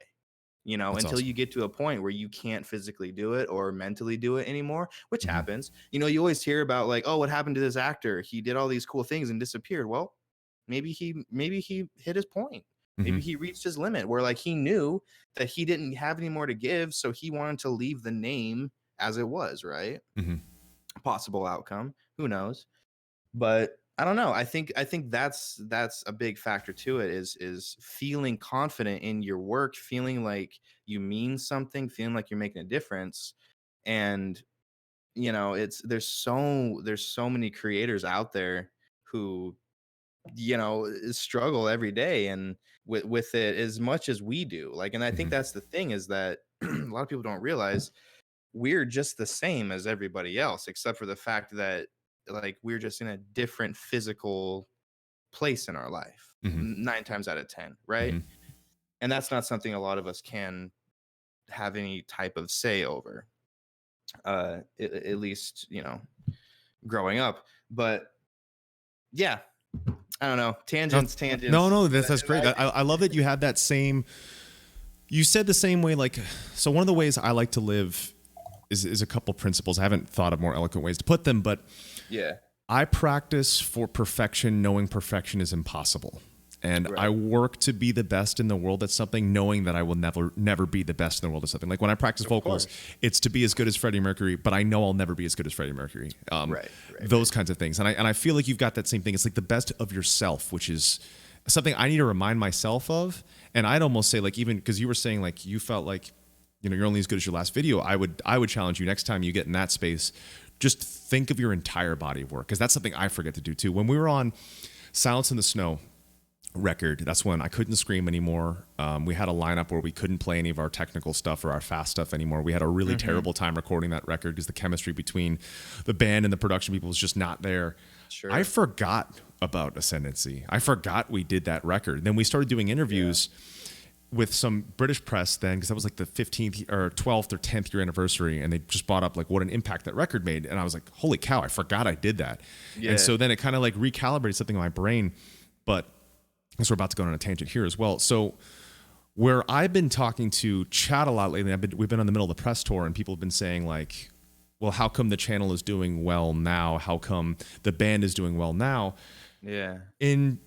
That's Until awesome. you get to a point where you can't physically do it or mentally do it anymore, which Mm-hmm. happens. You always hear about, like, oh, what happened to this actor? He did all these cool things and disappeared. Well, maybe he hit his point. Mm-hmm. Maybe he reached his limit, where like he knew that he didn't have any more to give, so he wanted to leave the name as it was, right? Mm-hmm. Possible outcome, who knows? But I don't know. I think that's a big factor to it, is feeling confident in your work, feeling like you mean something, feeling like you're making a difference. And it's there's so many creators out there who struggle every day, and with it as much as we do. Like, and I think Mm-hmm. that's the thing, is that a lot of people don't realize we're just the same as everybody else, except for the fact that, like, we're just in a different physical place in our life, Mm-hmm. 9 times out of 10, right? Mm-hmm. And that's not something a lot of us can have any type of say over, at least growing up. But yeah, I don't know, No, tangents. no, that's great. I love that you had that same. You said the same way. Like, so one of the ways I like to live is a couple principles. I haven't thought of more eloquent ways to put them, but Yeah, I practice for perfection, knowing perfection is impossible. And I right, work to be the best in the world at something, knowing that I will never be the best in the world at something. Like when I practice of vocals, course. it's to be as good as Freddie Mercury, but I know I'll never be as good as Freddie Mercury. Right. Those kinds of things. And I feel like you've got that same thing. It's like the best of yourself, which is something I need to remind myself of. And I'd almost say, like, even because you were saying like you felt like, you're only as good as your last video. I would challenge you, next time you get in that space, just think of your entire body of work, because that's something I forget to do too. When we were on Silence in the Snow record, that's when I couldn't scream anymore. We had a lineup where we couldn't play any of our technical stuff or our fast stuff anymore. We had a really terrible time recording that record because the chemistry between the band and the production people was just not there. Sure. I forgot about Ascendancy. I forgot we did that record. Then we started doing interviews with some British press then, because that was like the 15th or 12th or 10th year anniversary, and they just brought up like what an impact that record made, and I was like, holy cow, I forgot I did that. And so then it kind of like recalibrated something in my brain. But I guess we're about to go on a tangent here as well. So where I've been talking to Chad a lot lately, we've been on the middle of the press tour, and people have been saying like, well, how come the channel is doing well now? How come the band is doing well now? Yeah. In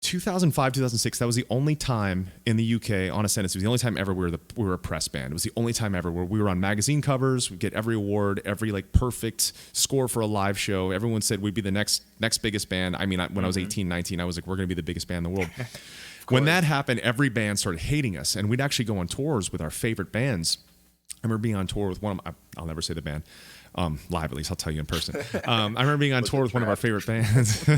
2005, 2006, that was the only time in the UK on Ascendance. It was the only time ever we were a press band. It was the only time ever where we were on magazine covers. We get every award, every like perfect score for a live show. Everyone said we'd be the next biggest band. I mean, when I was 18, 19, I was like, we're going to be the biggest band in the world. When that happened, every band started hating us, and we'd actually go on tours with our favorite bands. I remember being on tour with one of I'll never say the band. Live, at least I'll tell you in person. I remember being on tour with one of our favorite bands.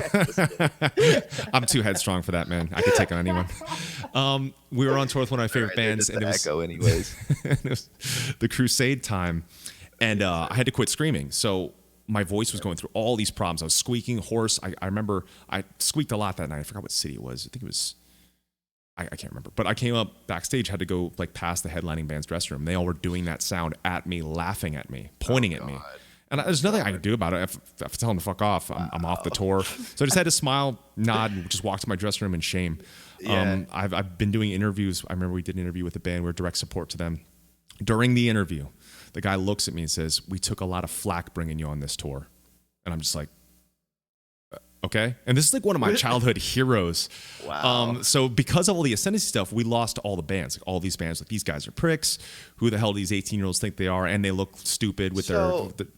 I'm too headstrong for that, man. I could take on anyone. We were on tour with one of my favorite bands, and it was echo anyways. it was the Crusade time, and I had to quit screaming. So my voice was going through all these problems. I was squeaking hoarse. I remember I squeaked a lot that night. I forgot what city it was. I think it was. I can't remember, but I came up backstage, had to go like past the headlining band's dressing room. They all were doing that sound at me, laughing at me, pointing at me. And there's nothing I can do about it. If I tell him to fuck off, I'm off the tour. So I just had to smile, nod, and just walk to my dressing room in shame. Yeah. I've been doing interviews. I remember we did an interview with the band. We were direct support to them. During the interview, the guy looks at me and says, "We took a lot of flack bringing you on this tour." And I'm just like, okay. And this is like one of my childhood heroes. Wow. So because of all the Ascendancy stuff, we lost all the bands. Like all these bands, like these guys are pricks. Who the hell do these 18-year-olds think they are? And they look stupid with their.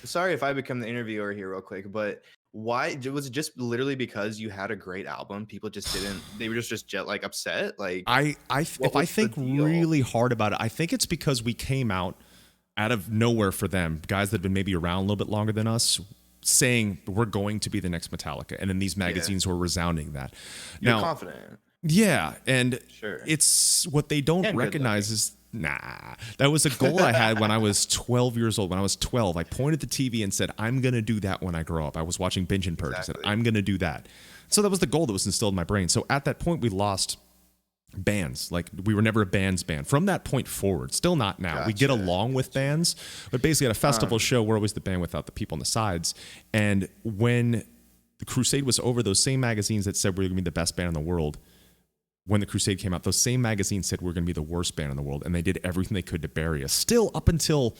Sorry if I become the interviewer here real quick, but why was it just literally because you had a great album? People just didn't. They were just like upset. Like if I think really hard about it, I think it's because we came out of nowhere for them, guys that have been maybe around a little bit longer than us, saying we're going to be the next Metallica, and then these magazines were resounding that. You're now, confident. Yeah, and Sure. It's what they don't recognize is that was a goal I had when I was 12 years old. When I was 12, I pointed at the TV and said, "I'm going to do that when I grow up." I was watching Binge and Purge. I said, "I'm going to do that." So that was the goal that was instilled in my brain. So at that point, we lost bands. Like we were never a bands band from that point forward. Still not now. Gotcha. We get along with bands, but basically at a festival show, we're always the band without the people on the sides. And when the Crusade was over, those same magazines that said we're going to be the best band in the world, when the Crusade came out, those same magazines said we're going to be the worst band in the world, and they did everything they could to bury us. Still, up until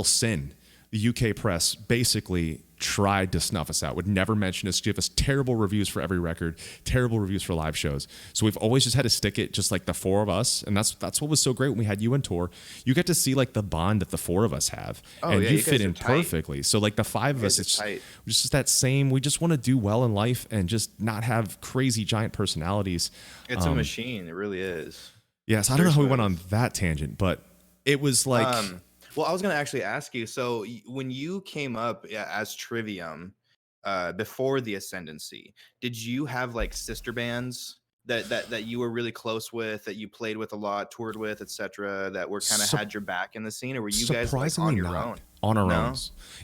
Sin, the UK press basically tried to snuff us out, would never mention us, give us terrible reviews for every record, terrible reviews for live shows. So we've always just had to stick it, just like the four of us, and that's what was so great when we had you on tour. You get to see like the bond that the four of us have, and you fit in perfectly. So like the five of us, it's just that same. We just want to do well in life and just not have crazy giant personalities. It's a machine. It really is. Yes, I don't know how we went on that tangent, but it was like. Well, I was going to actually ask you. So when you came up as Trivium before the Ascendancy, did you have like sister bands that you were really close with, that you played with a lot, toured with, etc., that were kind of had your back in the scene, or were you guys like on your own? On our own.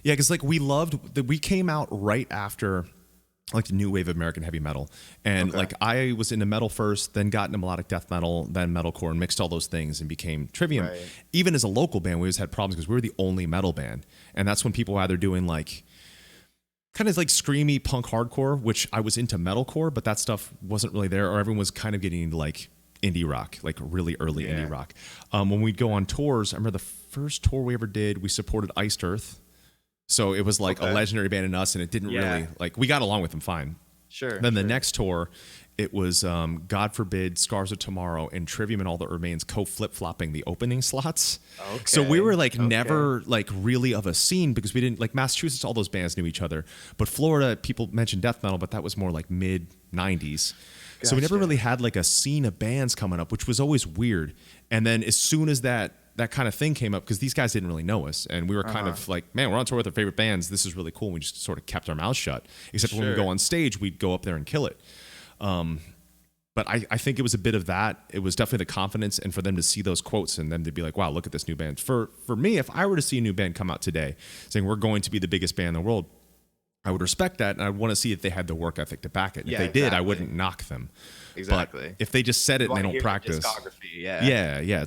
Yeah, because like we came out right after like the new wave of American heavy metal. And like I was into metal first, then got into melodic death metal, then metalcore, and mixed all those things and became Trivium. Right. Even as a local band, we always had problems because we were the only metal band. And that's when people were either doing like kind of like screamy punk hardcore, which I was into metalcore, but that stuff wasn't really there, or everyone was kind of getting into like indie rock, like really early indie rock. When we'd go on tours, I remember the first tour we ever did, we supported Iced Earth. So it was like a legendary band in us, and it didn't really like we got along with them fine. Sure. Then the next tour, it was God Forbid, Scars of Tomorrow, and Trivium and All That Remains flip-flopping the opening slots. Okay. So we were like never like really of a scene because we didn't like Massachusetts. All those bands knew each other, but Florida, people mentioned death metal, but that was more like mid '90s. Gotcha. So we never really had like a scene of bands coming up, which was always weird. And then as soon as that kind of thing came up, because these guys didn't really know us, and we were kind of like, man, we're on tour with our favorite bands. This is really cool. And we just sort of kept our mouths shut. Except when we go on stage, we'd go up there and kill it. But I think it was a bit of that. It was definitely the confidence, and for them to see those quotes and them to be like, wow, look at this new band. For me, if I were to see a new band come out today saying we're going to be the biggest band in the world, I would respect that, and I want to see if they had the work ethic to back it. And if they did, I wouldn't knock them. Exactly. But if they just said it and they don't practice, it's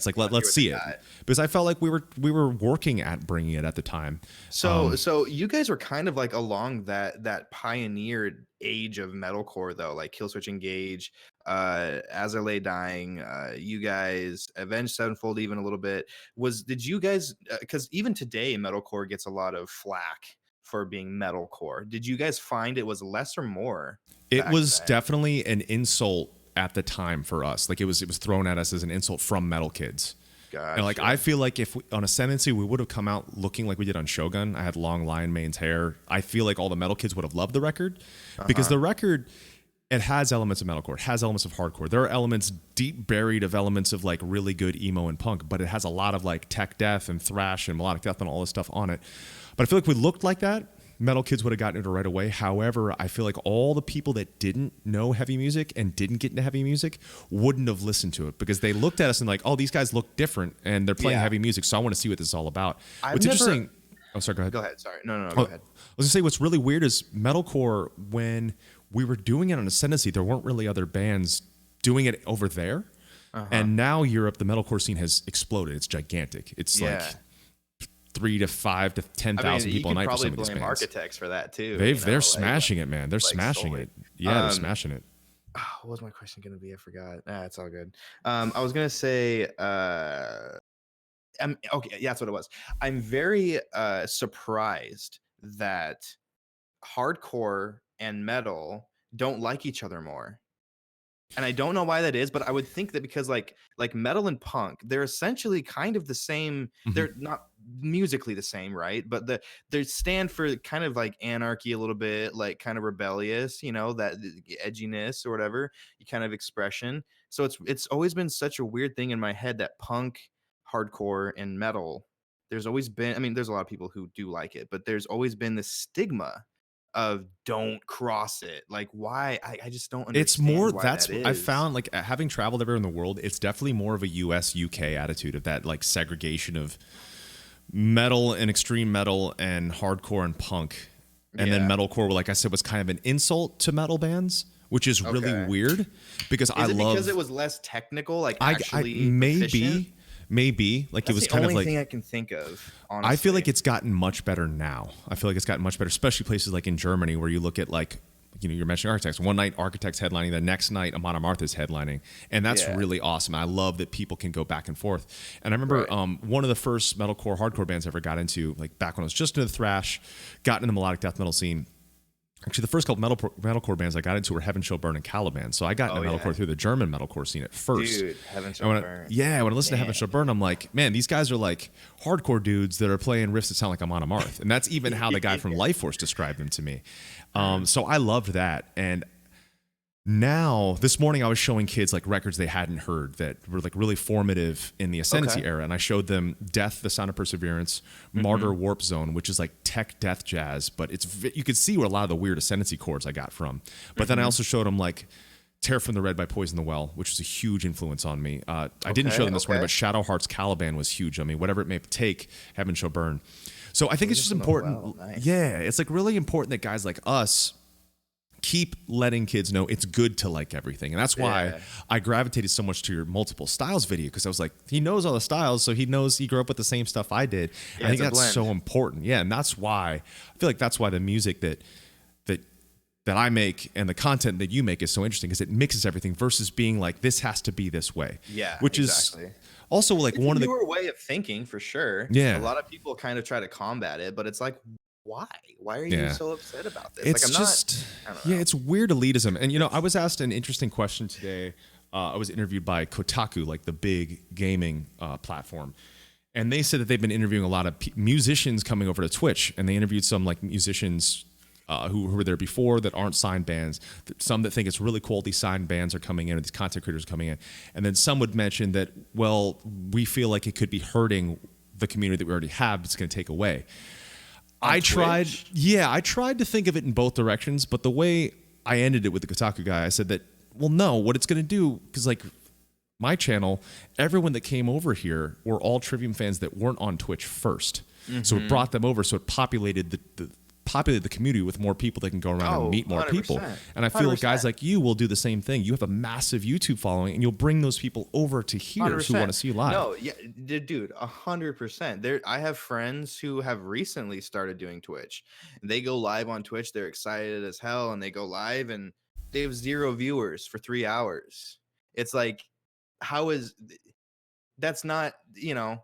like let's see it, because I felt like we were working at bringing it at the time. So you guys were kind of like along that pioneered age of metalcore though, like Killswitch Engage, As I Lay Dying, you guys, Avenged Sevenfold, even a little bit. Did you guys? Because even today, metalcore gets a lot of flack for being metalcore. Did you guys find it was less or more? It was definitely an insult at the time for us. Like it was thrown at us as an insult from metal kids. Gotcha. And like I feel like if on Ascendancy we would have come out looking like we did on Shogun. I had long lion mane's hair. I feel like all the metal kids would have loved the record because the record, it has elements of metalcore, it has elements of hardcore. There are elements deep buried of elements of like really good emo and punk, but it has a lot of like tech death and thrash and melodic death and all this stuff on it. But I feel like we looked like that, metal kids would have gotten it right away. However, I feel like all the people that didn't know heavy music and didn't get into heavy music wouldn't have listened to it because they looked at us and like, oh, these guys look different and they're playing heavy music, so I want to see what this is all about. Interesting. Oh, sorry, go ahead. Go ahead. Sorry. No, go ahead. I was gonna say what's really weird is metalcore, when we were doing it on Ascendancy, there weren't really other bands doing it over there. And now Europe, the metalcore scene has exploded. It's gigantic. It's like 3 to 5 to 10,000 people a night for some of these bands. Architects for that too. They're smashing it, man. They're smashing it. Yeah, they're smashing it. What was my question going to be? I forgot. It's all good. I was going to say, okay, yeah, that's what it was. I'm very surprised that hardcore and metal don't like each other more. And I don't know why that is, but I would think that because like metal and punk, they're essentially kind of the same. They're not musically the same, right? But they stand for kind of like anarchy a little bit, like kind of rebellious, that edginess or whatever, kind of expression. So it's always been such a weird thing in my head that punk, hardcore, and metal, there's always been, I mean, there's a lot of people who do like it, but there's always been this stigma of don't cross it. Like, why? I just don't understand. It's more why that's that is. I found, like, having traveled everywhere in the world, it's definitely more of a US UK attitude of that, like, segregation of metal and extreme metal and hardcore and punk, and then metalcore, like I said, was kind of an insult to metal bands, which is really weird because because it was less technical, like actually efficient? Maybe like That's it was the kind only of like thing I can think of. Honestly, I feel like it's gotten much better now. I feel like it's gotten much better, especially places like in Germany where you look at, like, you're mentioning Architects. One night Architects headlining, the next night Amon Amarth's headlining, and that's really awesome. I love that people can go back and forth. And I remember one of the first metalcore, hardcore bands I ever got into, like back when I was just into the thrash, got into the melodic death metal scene. Actually, the first couple metalcore bands I got into were Heaven Shall Burn and Caliban. So I got into metalcore through the German metalcore scene at first. Dude, Heaven Shall Burn. Yeah, when I listen to Heaven Shall Burn, I'm like, man, these guys are like hardcore dudes that are playing riffs that sound like Amon Amarth. And that's even how the guy from Life Force described them to me. So I loved that. And now, this morning, I was showing kids like records they hadn't heard that were like really formative in the Ascendancy era, and I showed them Death, The Sound of Perseverance, Martyr, Warp Zone, which is like tech death jazz, but you could see where a lot of the weird Ascendancy chords I got from. But then I also showed them like Tear from the Red by Poison the Well, which was a huge influence on me. I didn't show them this morning, but Shadow Heart's Caliban was huge on me. Whatever it may take, Heaven Shall Burn. So I think it's just important. Yeah, it's like really important that guys like us keep letting kids know it's good to like everything. And that's why I gravitated so much to your multiple styles video, because I was like, he knows all the styles, so he knows he grew up with the same stuff I did. I think that's so important. Yeah, and that's why I feel like that's why the music that I make and the content that you make is so interesting, because it mixes everything versus being like, this has to be this way. Yeah, which is also like one of the newer way of thinking for sure. Yeah, a lot of people kind of try to combat it, but it's like, why are you so upset about this? It's like, I don't know. It's weird elitism. And I was asked an interesting question today. I was interviewed by Kotaku, like the big gaming platform, and they said that they've been interviewing a lot of musicians coming over to Twitch, and they interviewed some like musicians who were there before that aren't signed bands, some that think it's really cool these signed bands are coming in, or these content creators are coming in, and then some would mention that, well, we feel like it could be hurting the community that we already have, it's going to take away. I tried to think of it in both directions, but the way I ended it with the Kotaku guy, I said that, well, no, what it's going to do, because like my channel, everyone that came over here were all Trivium fans that weren't on Twitch first. So it brought them over, so it populated the community with more people that can go around and meet more 100%. People. And I feel like guys like you will do the same thing. You have a massive YouTube following, and you'll bring those people over to here 100%. Who want to see you live. No, yeah, dude, 100%. I have friends who have recently started doing Twitch. They go live on Twitch. They're excited as hell, and they go live, and they have 0 viewers for 3 hours. It's like, that's not,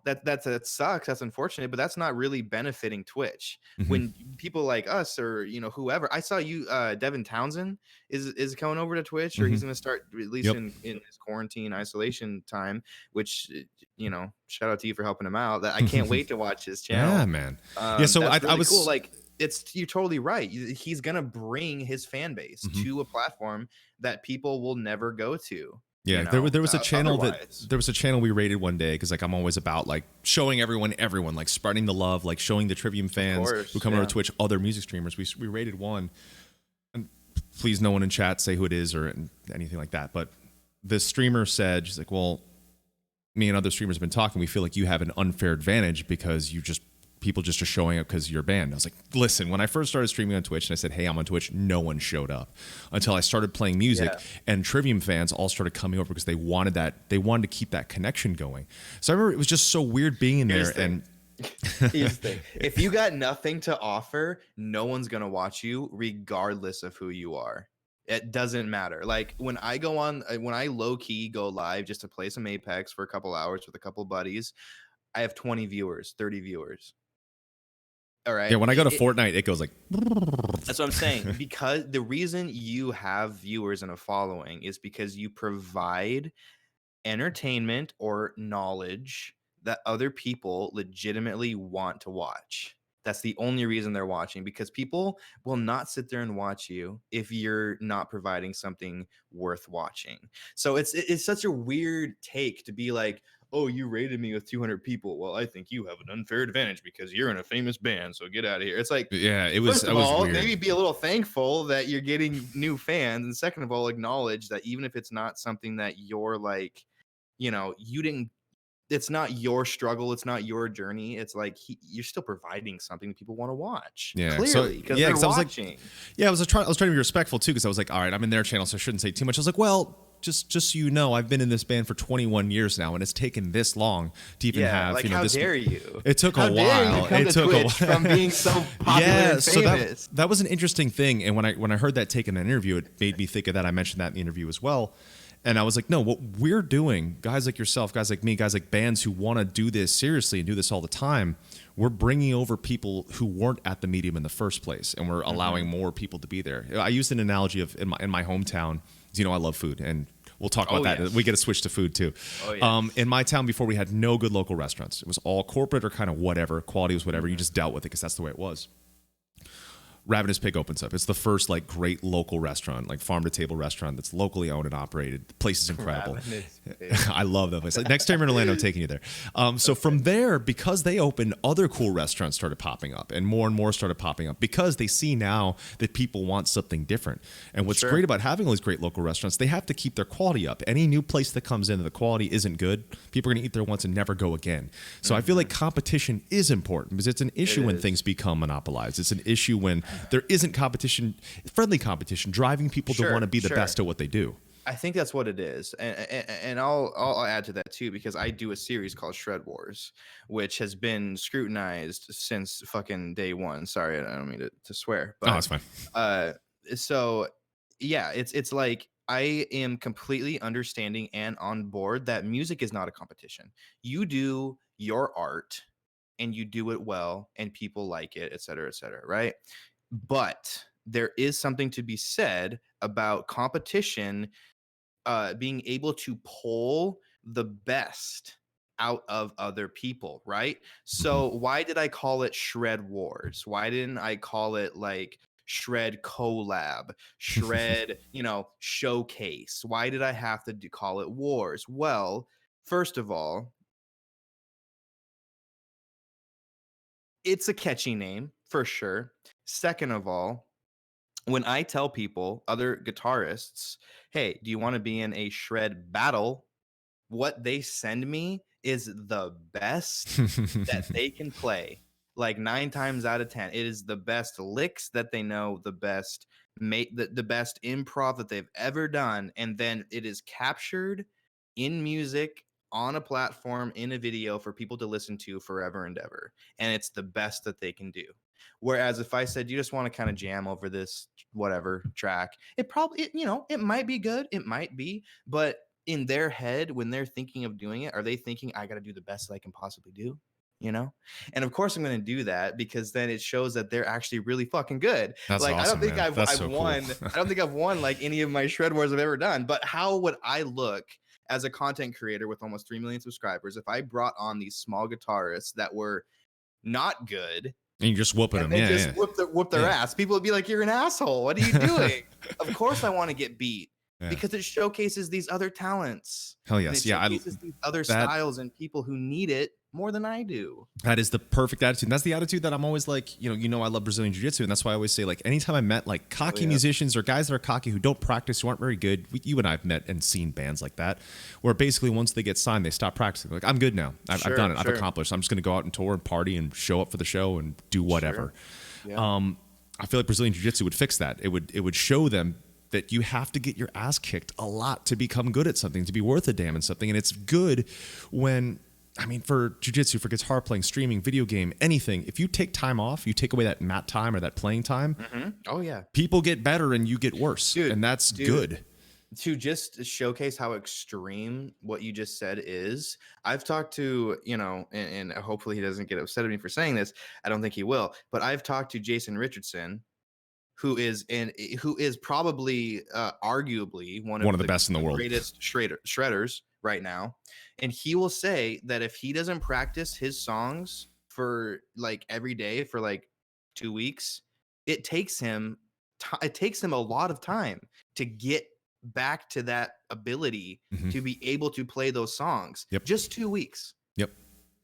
that sucks. That's unfortunate, but that's not really benefiting Twitch. When people like us or, whoever, I saw you, Devin Townsend is coming over to Twitch, or he's going to start at least in his quarantine isolation time, which, shout out to you for helping him out. That I can't wait to watch his channel. Yeah, man. So really I was cool. Like, you're totally right. He's going to bring his fan base to a platform that people will never go to. Yeah, there was a channel we rated one day, because like I'm always about like showing everyone, like spreading the love, like showing the Trivium fans who come over to Twitch, other music streamers. We rated one, and please no one in chat say who it is or anything like that. But the streamer said, she's like, well, me and other streamers have been talking. We feel like you have an unfair advantage because people just are showing up because you're banned. I was like, listen, when I first started streaming on Twitch and I said, hey, I'm on Twitch, no one showed up until I started playing music, and Trivium fans all started coming over because they wanted to keep that connection going. So I remember it was just so weird being in there, and Here's the thing. If you got nothing to offer, no one's going to watch you regardless of who you are. It doesn't matter. Like when I go on, when I low key go live just to play some Apex for a couple hours with a couple buddies, I have 20 viewers, 30 viewers. All right. Yeah, when I go to Fortnite, it goes like. That's what I'm saying. Because the reason you have viewers and a following is because you provide entertainment or knowledge that other people legitimately want to watch. That's the only reason they're watching, because people will not sit there and watch you if you're not providing something worth watching. So it's such a weird take to be like, oh, you rated me with 200 people. Well, I think you have an unfair advantage because you're in a famous band. So get out of here. It's like, yeah, it was. First of all, weird. maybe be a little thankful that you're getting new fans, and second of all, acknowledge that even if it's not something that you're like, you know, you didn't. It's not your struggle. It's not your journey. It's like you're still providing something that people want to watch. Yeah, clearly, because they're watching. I was trying to be respectful too, because I was like, all right, I'm in their channel, so I shouldn't say too much. I was like, well, just so you know, I've been in this band for 21 years now, and it's taken this long to even have. Like, you know, how this, dare you? It took how a while. It took a while from being so popular and famous. So that was an interesting thing. And when I heard that take in an interview, it made me think of that. I mentioned that in the interview as well. And I was like, no, what we're doing, guys like yourself, guys like me, guys like bands who want to do this seriously and do this all the time, we're bringing over people who weren't at the medium in the first place, and we're allowing more people to be there. I used an analogy of in my hometown. You know, I love food, and we'll talk about that. Yes. We get to switch to food too. Oh, yes. In my town before, we had no good local restaurants. It was all corporate or kind of whatever. Quality was whatever. You just dealt with it because that's the way it was. Ravenous Pig opens up. It's the first like great local restaurant, like farm to table restaurant that's locally owned and operated. The place is incredible. I love that place. Like, next time you're in Orlando, I'm taking you there. So from there, because they opened, other cool restaurants started popping up, and more started popping up because they see now that people want something different. And what's great about having all these great local restaurants, they have to keep their quality up. Any new place that comes in and the quality isn't good, people are going to eat there once and never go again. So I feel like competition is important, because it's an issue when things become monopolized. It's an issue when there isn't competition, friendly competition, driving people to want to be the best at what they do. I think that's what it is, and I'll add to that too, because I do a series called Shred Wars, which has been scrutinized since fucking day one. Sorry, I don't mean to swear, but it's fine. So yeah, it's like I am completely understanding and on board that music is not a competition. You do your art, and you do it well, and people like it, et cetera, right? But there is something to be said about competition being able to pull the best out of other people, right? So why did I call it Shred Wars? Why didn't I call it like Shred Collab, Shred, Showcase? Why did I have to call it Wars? Well, first of all, it's a catchy name for sure. Second of all, when I tell people, other guitarists, hey, do you want to be in a shred battle? What they send me is the best that they can play. Like 9 times out of 10, it is the best licks that they know, the best the best improv that they've ever done, and then it is captured in music on a platform in a video for people to listen to forever and ever, and it's the best that they can do. Whereas if I said you just want to kind of jam over this whatever track, it probably it might be good, it might be, but in their head, when they're thinking of doing it, are they thinking I got to do the best that I can possibly do? And of course I'm going to do that, because then it shows that they're actually really fucking good. That's like, awesome, I don't think man. I've won. Cool. I don't think I've won like any of my Shred Wars I've ever done. But how would I look as a content creator with almost 3 million subscribers if I brought on these small guitarists that were not good? And you just whooping them. Whoop their ass. People would be like, you're an asshole. What are you doing? Of course I want to get beat. Yeah. Because it showcases these other talents. Hell yes. It showcases these other styles and people who need it more than I do. That is the perfect attitude. And that's the attitude that I'm always like, I love Brazilian Jiu-Jitsu. And that's why I always say, like, anytime I met like cocky musicians or guys that are cocky who don't practice, who aren't very good, you and I have met and seen bands like that, where basically once they get signed, they stop practicing. Like, I'm good now. I've done it. I've accomplished. I'm just going to go out and tour and party and show up for the show and do whatever. Yeah. I feel like Brazilian Jiu-Jitsu would fix that. It would show them that you have to get your ass kicked a lot to become good at something, to be worth a damn in something. And it's good when I mean, for jujitsu, for guitar playing, streaming, video game, anything, if you take time off, you take away that mat time or that playing time, Oh yeah, people get better and you get worse. dude, And that's good. To just showcase how extreme what you just said is, I've talked to, and hopefully he doesn't get upset at me for saying this. I don't think he will, but I've talked to Jason Richardson, who is probably arguably one One of of the the best in the world. greatest shredders right now, and he will say that if he doesn't practice his songs for like every day for like 2 weeks, it takes him a lot of time to get back to that ability to be able to play those songs. Yep. Just 2 weeks. Yep.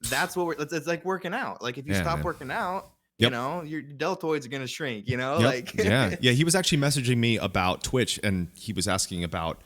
That's what it's like working out. Like if you Yeah, stop man. working out, Yep. your deltoids are gonna shrink, Yep. like yeah. He was actually messaging me about Twitch and he was asking about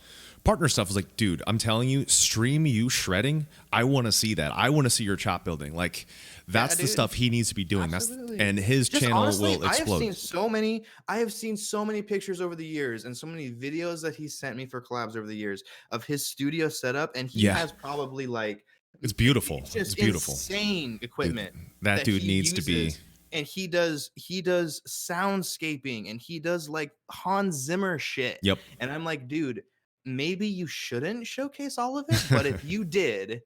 partner stuff. I was like, dude, I'm telling you, stream you shredding. I want to see that. I want to see your chop building. Like that's the stuff he needs to be doing. Absolutely. And his Just channel honestly, will explode. I have seen so many pictures over the years and so many videos that he sent me for collabs over the years of his studio setup, and he has probably like it's beautiful. It's just beautiful. Insane equipment. Dude, that dude needs to be. And he does soundscaping and he does like Hans Zimmer shit. Yep. And I'm like, dude, maybe you shouldn't showcase all of it, but if you did,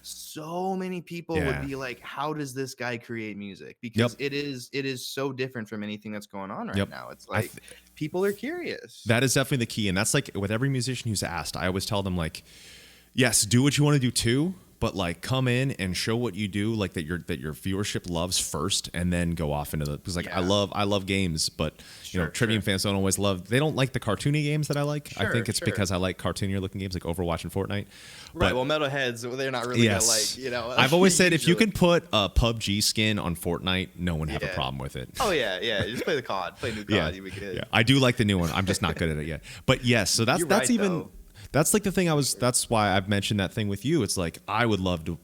so many people would be like, how does this guy create music? Because it is so different from anything that's going on right now. It's like people are curious. That is definitely the key. And that's like with every musician who's asked, I always tell them like, yes, do what you want to do too, but like come in and show what you do, like that your viewership loves first, and then go off into the, because like I love games, but Trivium fans they don't like the cartoony games that I like. I think it's because I like cartoonier looking games like Overwatch and Fortnite. Right. Well, metalheads, they're not really gonna like, I've always said if you can put a PUBG skin on Fortnite, no one have a problem with it. Oh yeah, just play the COD, play new COD, you'll be good. Yeah, I do like the new one. I'm just not good at it yet. But yes, so that's that's like the thing that's why I've mentioned that thing with you. It's like, I would love to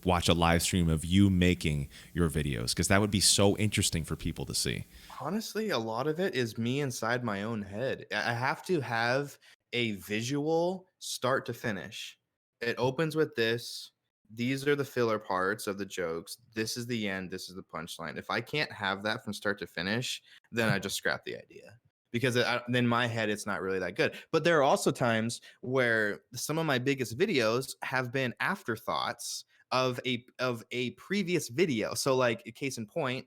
watch a live stream of you making your videos, because that would be so interesting for people to see. Honestly, a lot of it is me inside my own head. I have to have a visual start to finish. It opens with this. These are the filler parts of the jokes. This is the end. This is the punchline. If I can't have that from start to finish, then I just scrap the idea. Because in my head, it's not really that good. But there are also times where some of my biggest videos have been afterthoughts of a previous video. So like, case in point,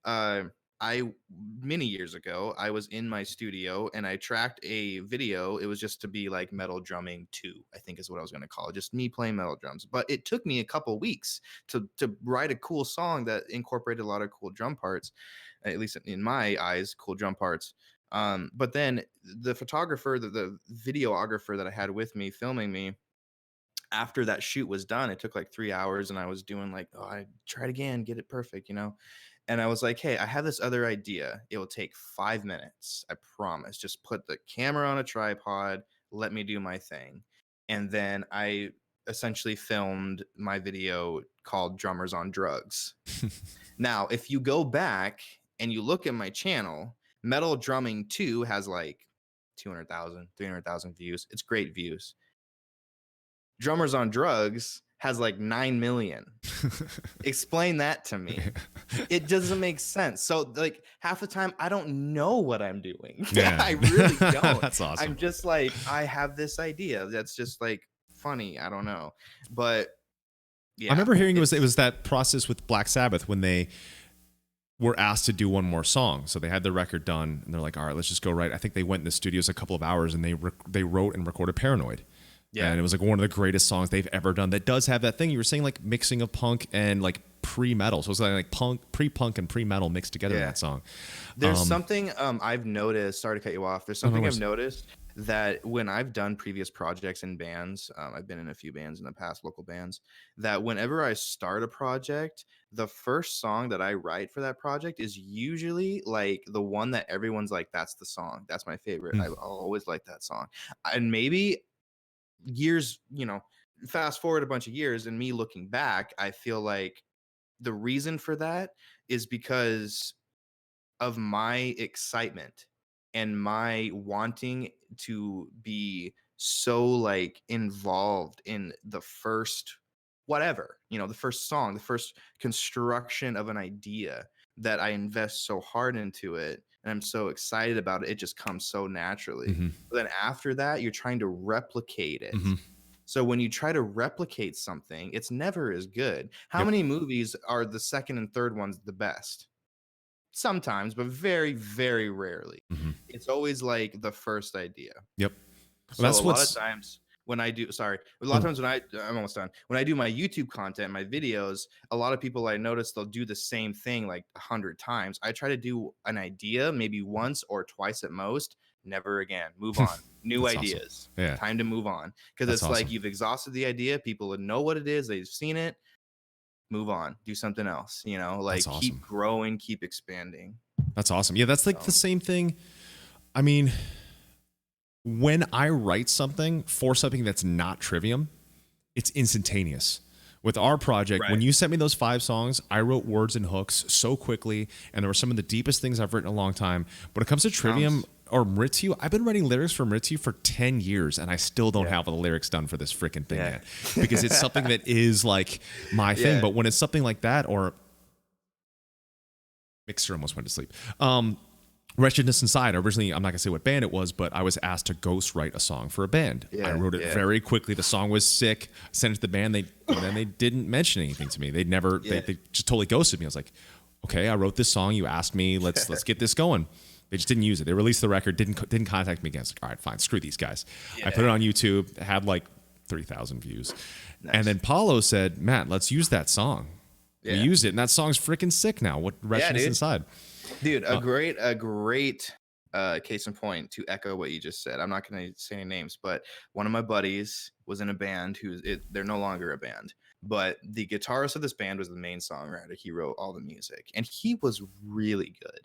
many years ago, I was in my studio and I tracked a video. It was just to be like metal drumming 2, I think is what I was going to call it. Just me playing metal drums. But it took me a couple weeks to write a cool song that incorporated a lot of cool drum parts, at least in my eyes, cool drum parts. But then the photographer, the videographer that I had with me filming me, after that shoot was done, it took like 3 hours, and I was doing like, oh, I tried again, get it perfect, And I was like, hey, I have this other idea. It will take 5 minutes. I promise. Just put the camera on a tripod. Let me do my thing. And then I essentially filmed my video called Drummers on Drugs. Now, if you go back and you look at my channel, Metal Drumming 2 has like 200,000, 300,000 views. It's great views. Drummers on Drugs has like 9 million. Explain that to me. It doesn't make sense. So like half the time I don't know what I'm doing. Yeah. I really don't. That's awesome. I'm just like, I have this idea that's just like funny. I don't know. But yeah. I remember hearing it was that process with Black Sabbath when they were asked to do one more song. So they had the record done and they're like, all right, let's just go write. I think they went in the studios a couple of hours and they wrote and recorded Paranoid. Yeah. And it was like one of the greatest songs they've ever done that does have that thing you were saying, like mixing of punk and like pre-metal. So it's like punk, pre-punk and pre-metal mixed together in that song. There's something I've noticed, sorry to cut you off. There's something I've noticed that when I've done previous projects in bands, I've been in a few bands in the past, local bands, that whenever I start a project, the first song that I write for that project is usually like the one that everyone's like, that's the song. That's my favorite. I'll always like that song. And maybe years, fast forward a bunch of years and me looking back, I feel like the reason for that is because of my excitement and my wanting to be so like involved in the first whatever, the first song, the first construction of an idea that I invest so hard into it and I'm so excited about it, it just comes so naturally. Mm-hmm. But then after that, you're trying to replicate it. Mm-hmm. So when you try to replicate something, it's never as good. How Yep. many movies are the second and third ones the best? Sometimes, but very, very rarely. Mm-hmm. It's always like the first idea. Yep. Well, So that's a lot of what's. times when I do, sorry, a lot of times when I'm almost done. When I do my YouTube content, my videos, a lot of people I notice they'll do the same thing like 100 times. I try to do an idea maybe once or twice at most. Never again. Move on. New That's awesome. ideas. Yeah. Time to move on. Because That's it's like awesome. you've exhausted the idea. People would know what it is. They've seen it. Move on. Do something else. Like That's awesome. keep growing, keep expanding. That's awesome. Yeah, that's like the same thing. I mean, when I write something for something that's not Trivium, it's instantaneous. With our project, when you sent me those 5 songs, I wrote words and hooks so quickly, and there were some of the deepest things I've written in a long time. When it comes to Trivium or Mrityu, I've been writing lyrics for Mrityu for 10 years, and I still don't have the lyrics done for this freaking thing yet. Because it's something that is like my thing. But when it's something like that, or Mixer almost went to sleep. Wretchedness Inside. Originally, I'm not gonna say what band it was, but I was asked to ghostwrite a song for a band. I wrote it very quickly. The song was sick. Sent it to the band. And then they didn't mention anything to me. They never. They just totally ghosted me. I was like, okay, I wrote this song. You asked me. Let's get this going. They just didn't use it. They released the record. Didn't contact me again. I was like, all right, fine. Screw these guys. I put it on YouTube. Had like 3,000 views. Nice. And then Paulo said, Matt, let's use that song. We used it, and that song's freaking sick now. What Wretchedness Inside. Dude, a great case in point to echo what you just said. I'm not going to say any names, but one of my buddies was in a band they're no longer a band, but the guitarist of this band was the main songwriter. He wrote all the music, and he was really good.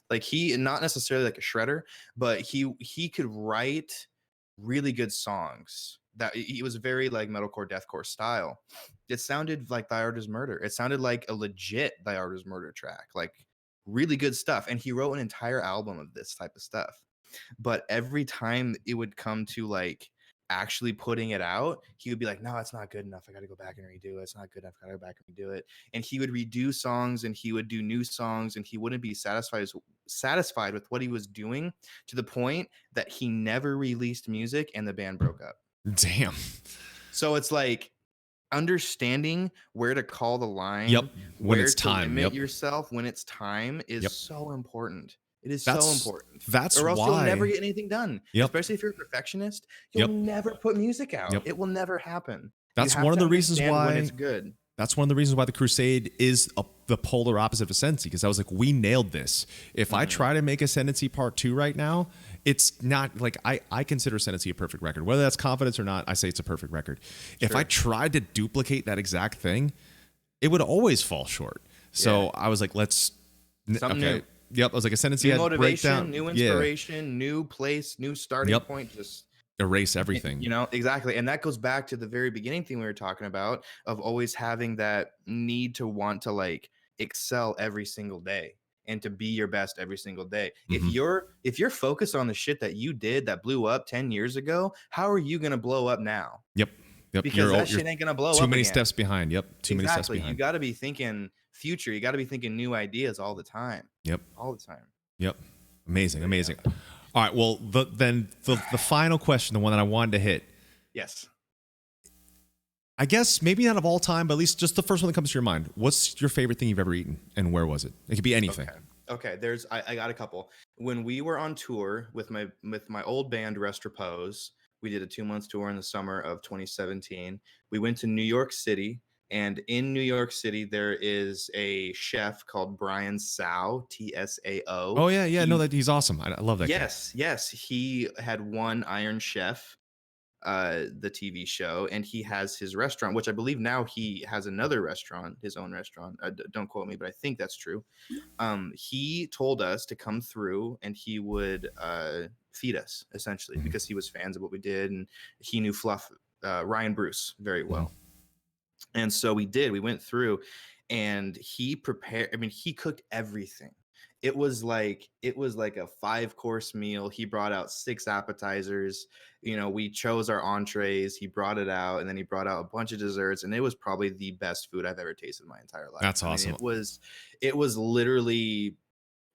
Like he, not necessarily like a shredder, but he could write really good songs. That he was very like metalcore, deathcore style. It sounded like Thy Art Is Murder. It sounded like a legit Thy Art Is Murder track. Like really good stuff. And he wrote an entire album of this type of stuff. But every time it would come to like actually putting it out, he would be like, no, it's not good enough. I got to go back and redo it. It's not good enough. I got to go back and redo it. And he would redo songs and he would do new songs and he wouldn't be satisfied with what he was doing, to the point that he never released music and the band broke up. Damn. So it's like understanding where to call the line, when where it's to time, limit yourself when it's time is so important. It is so important. That's or else why you'll never get anything done. Especially if you're a perfectionist, you'll never put music out. It will never happen. That's one of the reasons why when it's good. That's one of the reasons why the Crusade is the polar opposite of Ascendancy, because I was like, we nailed this. If I try to make Ascendancy Part 2 right now, it's not like I consider Ascendancy a perfect record. Whether that's confidence or not, I say it's a perfect record. Sure. If I tried to duplicate that exact thing, it would always fall short. So I was like, let's something new. Yep. I was like, Ascendancy new had motivation, breakdown, new inspiration, new place, new starting point. Just erase everything. Exactly. And that goes back to the very beginning thing we were talking about, of always having that need to want to like excel every single day and to be your best every single day. Mm-hmm. If you're focused on the shit that you did that blew up 10 years ago, how are you going to blow up now? Yep. Because that shit ain't going to blow up. Too many steps behind. Yep. Too many steps behind. You got to be thinking future. You got to be thinking new ideas all the time. Yep. All the time. Yep. Amazing. All right. Well, the final question, the one that I wanted to hit. Yes. I guess maybe not of all time, but at least just the first one that comes to your mind. What's your favorite thing you've ever eaten, and where was it? It could be anything. Okay. I got a couple. When we were on tour with my old band Rest Repose, we did a 2-month tour in the summer of 2017. We went to New York City. And in New York City, there is a chef called Brian Tsao, Tsao. Oh, yeah. No, he's awesome. I love that guy. Yes. He had won Iron Chef, the TV show, and he has his restaurant, which I believe now he has another restaurant, his own restaurant. Don't quote me, but I think that's true. He told us to come through and he would feed us, essentially, because he was fans of what we did, and he knew Ryan Bruce very well. And so we went through, and he cooked everything. it was like a 5-course meal. He brought out 6 appetizers. You know, we chose our entrees. He brought it out, and then he brought out a bunch of desserts, and it was probably the best food I've ever tasted in my entire life. That's I mean, awesome. it was literally,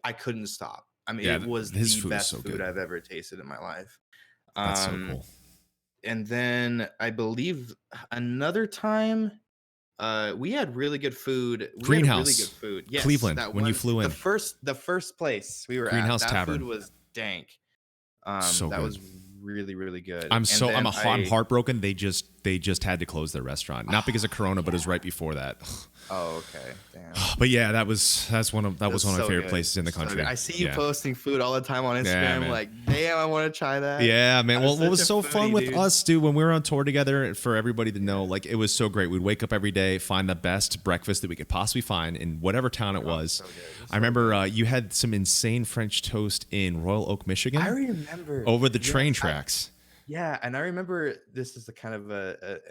I couldn't stop. I mean, Yeah, it was his the food is best so food good. I've ever tasted in my life. That's so Um, cool. and then I believe another time, we had really good food. We had really good Greenhouse, food. Yes, Cleveland, that when you was flew in. the first place we were Greenhouse at. That food Tavern. was dank. So That good. was really, really good. I'm And then I'm heartbroken. They just had to close their restaurant, not because of Corona, but it was right before that. Oh, okay. Damn. But yeah, that was one of my so favorite good. places in the So country. good. I see you Yeah. posting food all the time on Instagram. man. Like, damn, I want to try that. Yeah, man. I'm Well, what such was a so fun foodie, with dude. us, dude, when we were on tour together, for everybody to know, like, it was so great. We'd wake up every day, find the best breakfast that we could possibly find in whatever town it was. So good. I remember you had some insane French toast in Royal Oak, Michigan. I remember over the train Yes, tracks. Yeah, and I remember, this is a kind of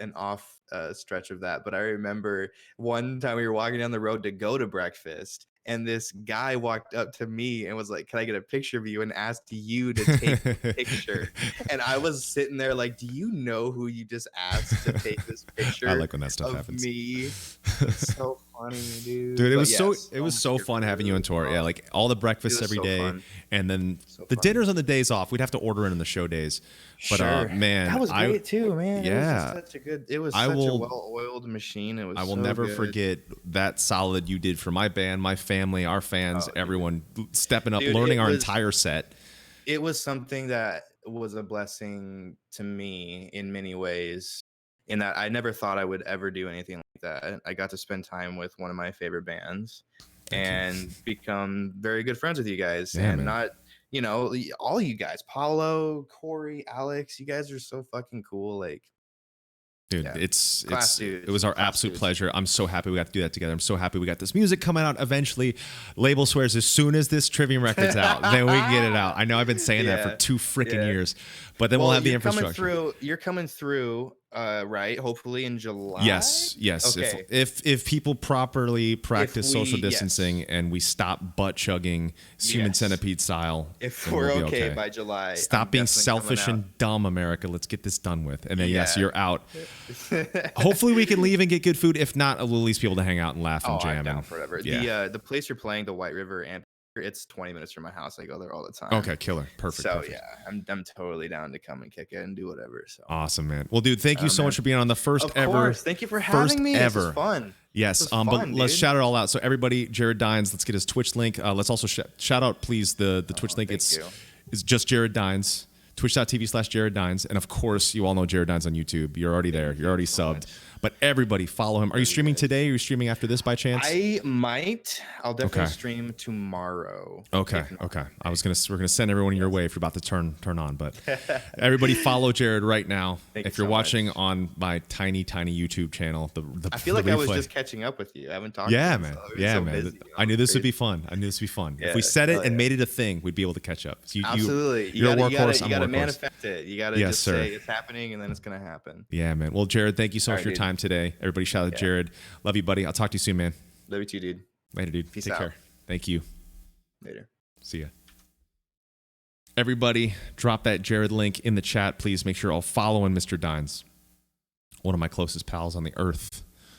an off stretch of that, but I remember one time we were walking down the road to go to breakfast, and this guy walked up to me and was like, "Can I get a picture of you?" and asked you to take the picture. And I was sitting there like, "Do you know who you just asked to take this picture?" I like when that stuff of happens. me. It's so funny, dude. Dude, it But was yeah, it was so much fun good having you on food. tour. Yeah, like all the breakfasts It was every so day, fun. and then So the fun. dinners on the days off. We'd have to order in on the show days. But Sure. man, that was great too, man. Yeah. It was such a good. It was I such will- a well-oiled machine. It was. I will so never good. forget that solid you did for my band, my family, our fans, Oh, dude. everyone stepping up, Dude, learning it our was- entire set. It was something that was a blessing to me in many ways. In that I never thought I would ever do anything like that. I got to spend time with one of my favorite bands, and become very good friends with you guys. Yeah, And man. not, you know, all you guys, Paulo, Corey, Alex, you guys are so fucking cool. Like, Dude, Yeah. it's Class it dudes. was our Class absolute dudes. pleasure. I'm so happy we got to do that together. I'm so happy we got this music coming out eventually. Label swears as soon as this Trivium record's out, then we can get it out. I know I've been saying that for Yeah. 2 freaking Yeah. years, but then we'll have the you're coming infrastructure. You're coming through, right? Hopefully in July. Yes. Okay. If people properly practice we- social yes. distancing and we stop butt chugging human Yes. centipede style, If then we're we'll be okay by July, Stop I'm being definitely selfish coming and dumb, America. Let's get this done with. And then yes, Yeah. you're out. out. Hopefully we can leave and get good food. If not, we'll at least be able to hang out and laugh and Oh, jam. I'm down and- for whatever. Yeah. The place you're playing, the White River Amphitheater, it's 20 minutes from my house. I go there all the time. Okay, killer. Perfect. So perfect. yeah, I'm totally down to come and kick it and do whatever. So Awesome, man. Well, dude, thank you so man. much for being on the first of ever. course, thank you for having me. This ever. is fun. Yes, This was but fun, let's dude. shout it all out. So everybody, Jared Dines, let's get his Twitch link. Let's also shout out, please, the Twitch link. thank you. It's just Jared Dines, twitch.tv/Jared Dines. And of course, you all know Jared Dines on YouTube. You're already there. You're already subbed. But everybody, follow him. Are you streaming today? Are you streaming after this by chance? I might. I'll definitely Okay. stream tomorrow. Okay, If not, okay. We're gonna send everyone your way if you're about to turn on. But everybody follow Jared right now. Thank you If you're so watching much. on my tiny YouTube channel, I feel the like I was replay. just catching up with you. I haven't talked. Yeah, to you, man. so I was Yeah, so man. busy, you know, I knew this would be crazy. fun. If Yeah, we said it hell and yeah. made it a thing, we'd be able to catch up. So Absolutely. You're a workhorse. You I'm gotta a workhorse. manifest it. You gotta Yes, just sir. say it's happening, and then it's gonna happen. Yeah, man. Well, Jared, thank you so much All for right, your dude. time today. Everybody shout out Jared. Love you, buddy. I'll talk to you soon, man. Love you too, dude. Later, dude. Peace Take out. care. Thank you. Later. See ya. Everybody, drop that Jared link in the chat. Please make sure I'll follow Mr. Dines, one of my closest pals on the earth.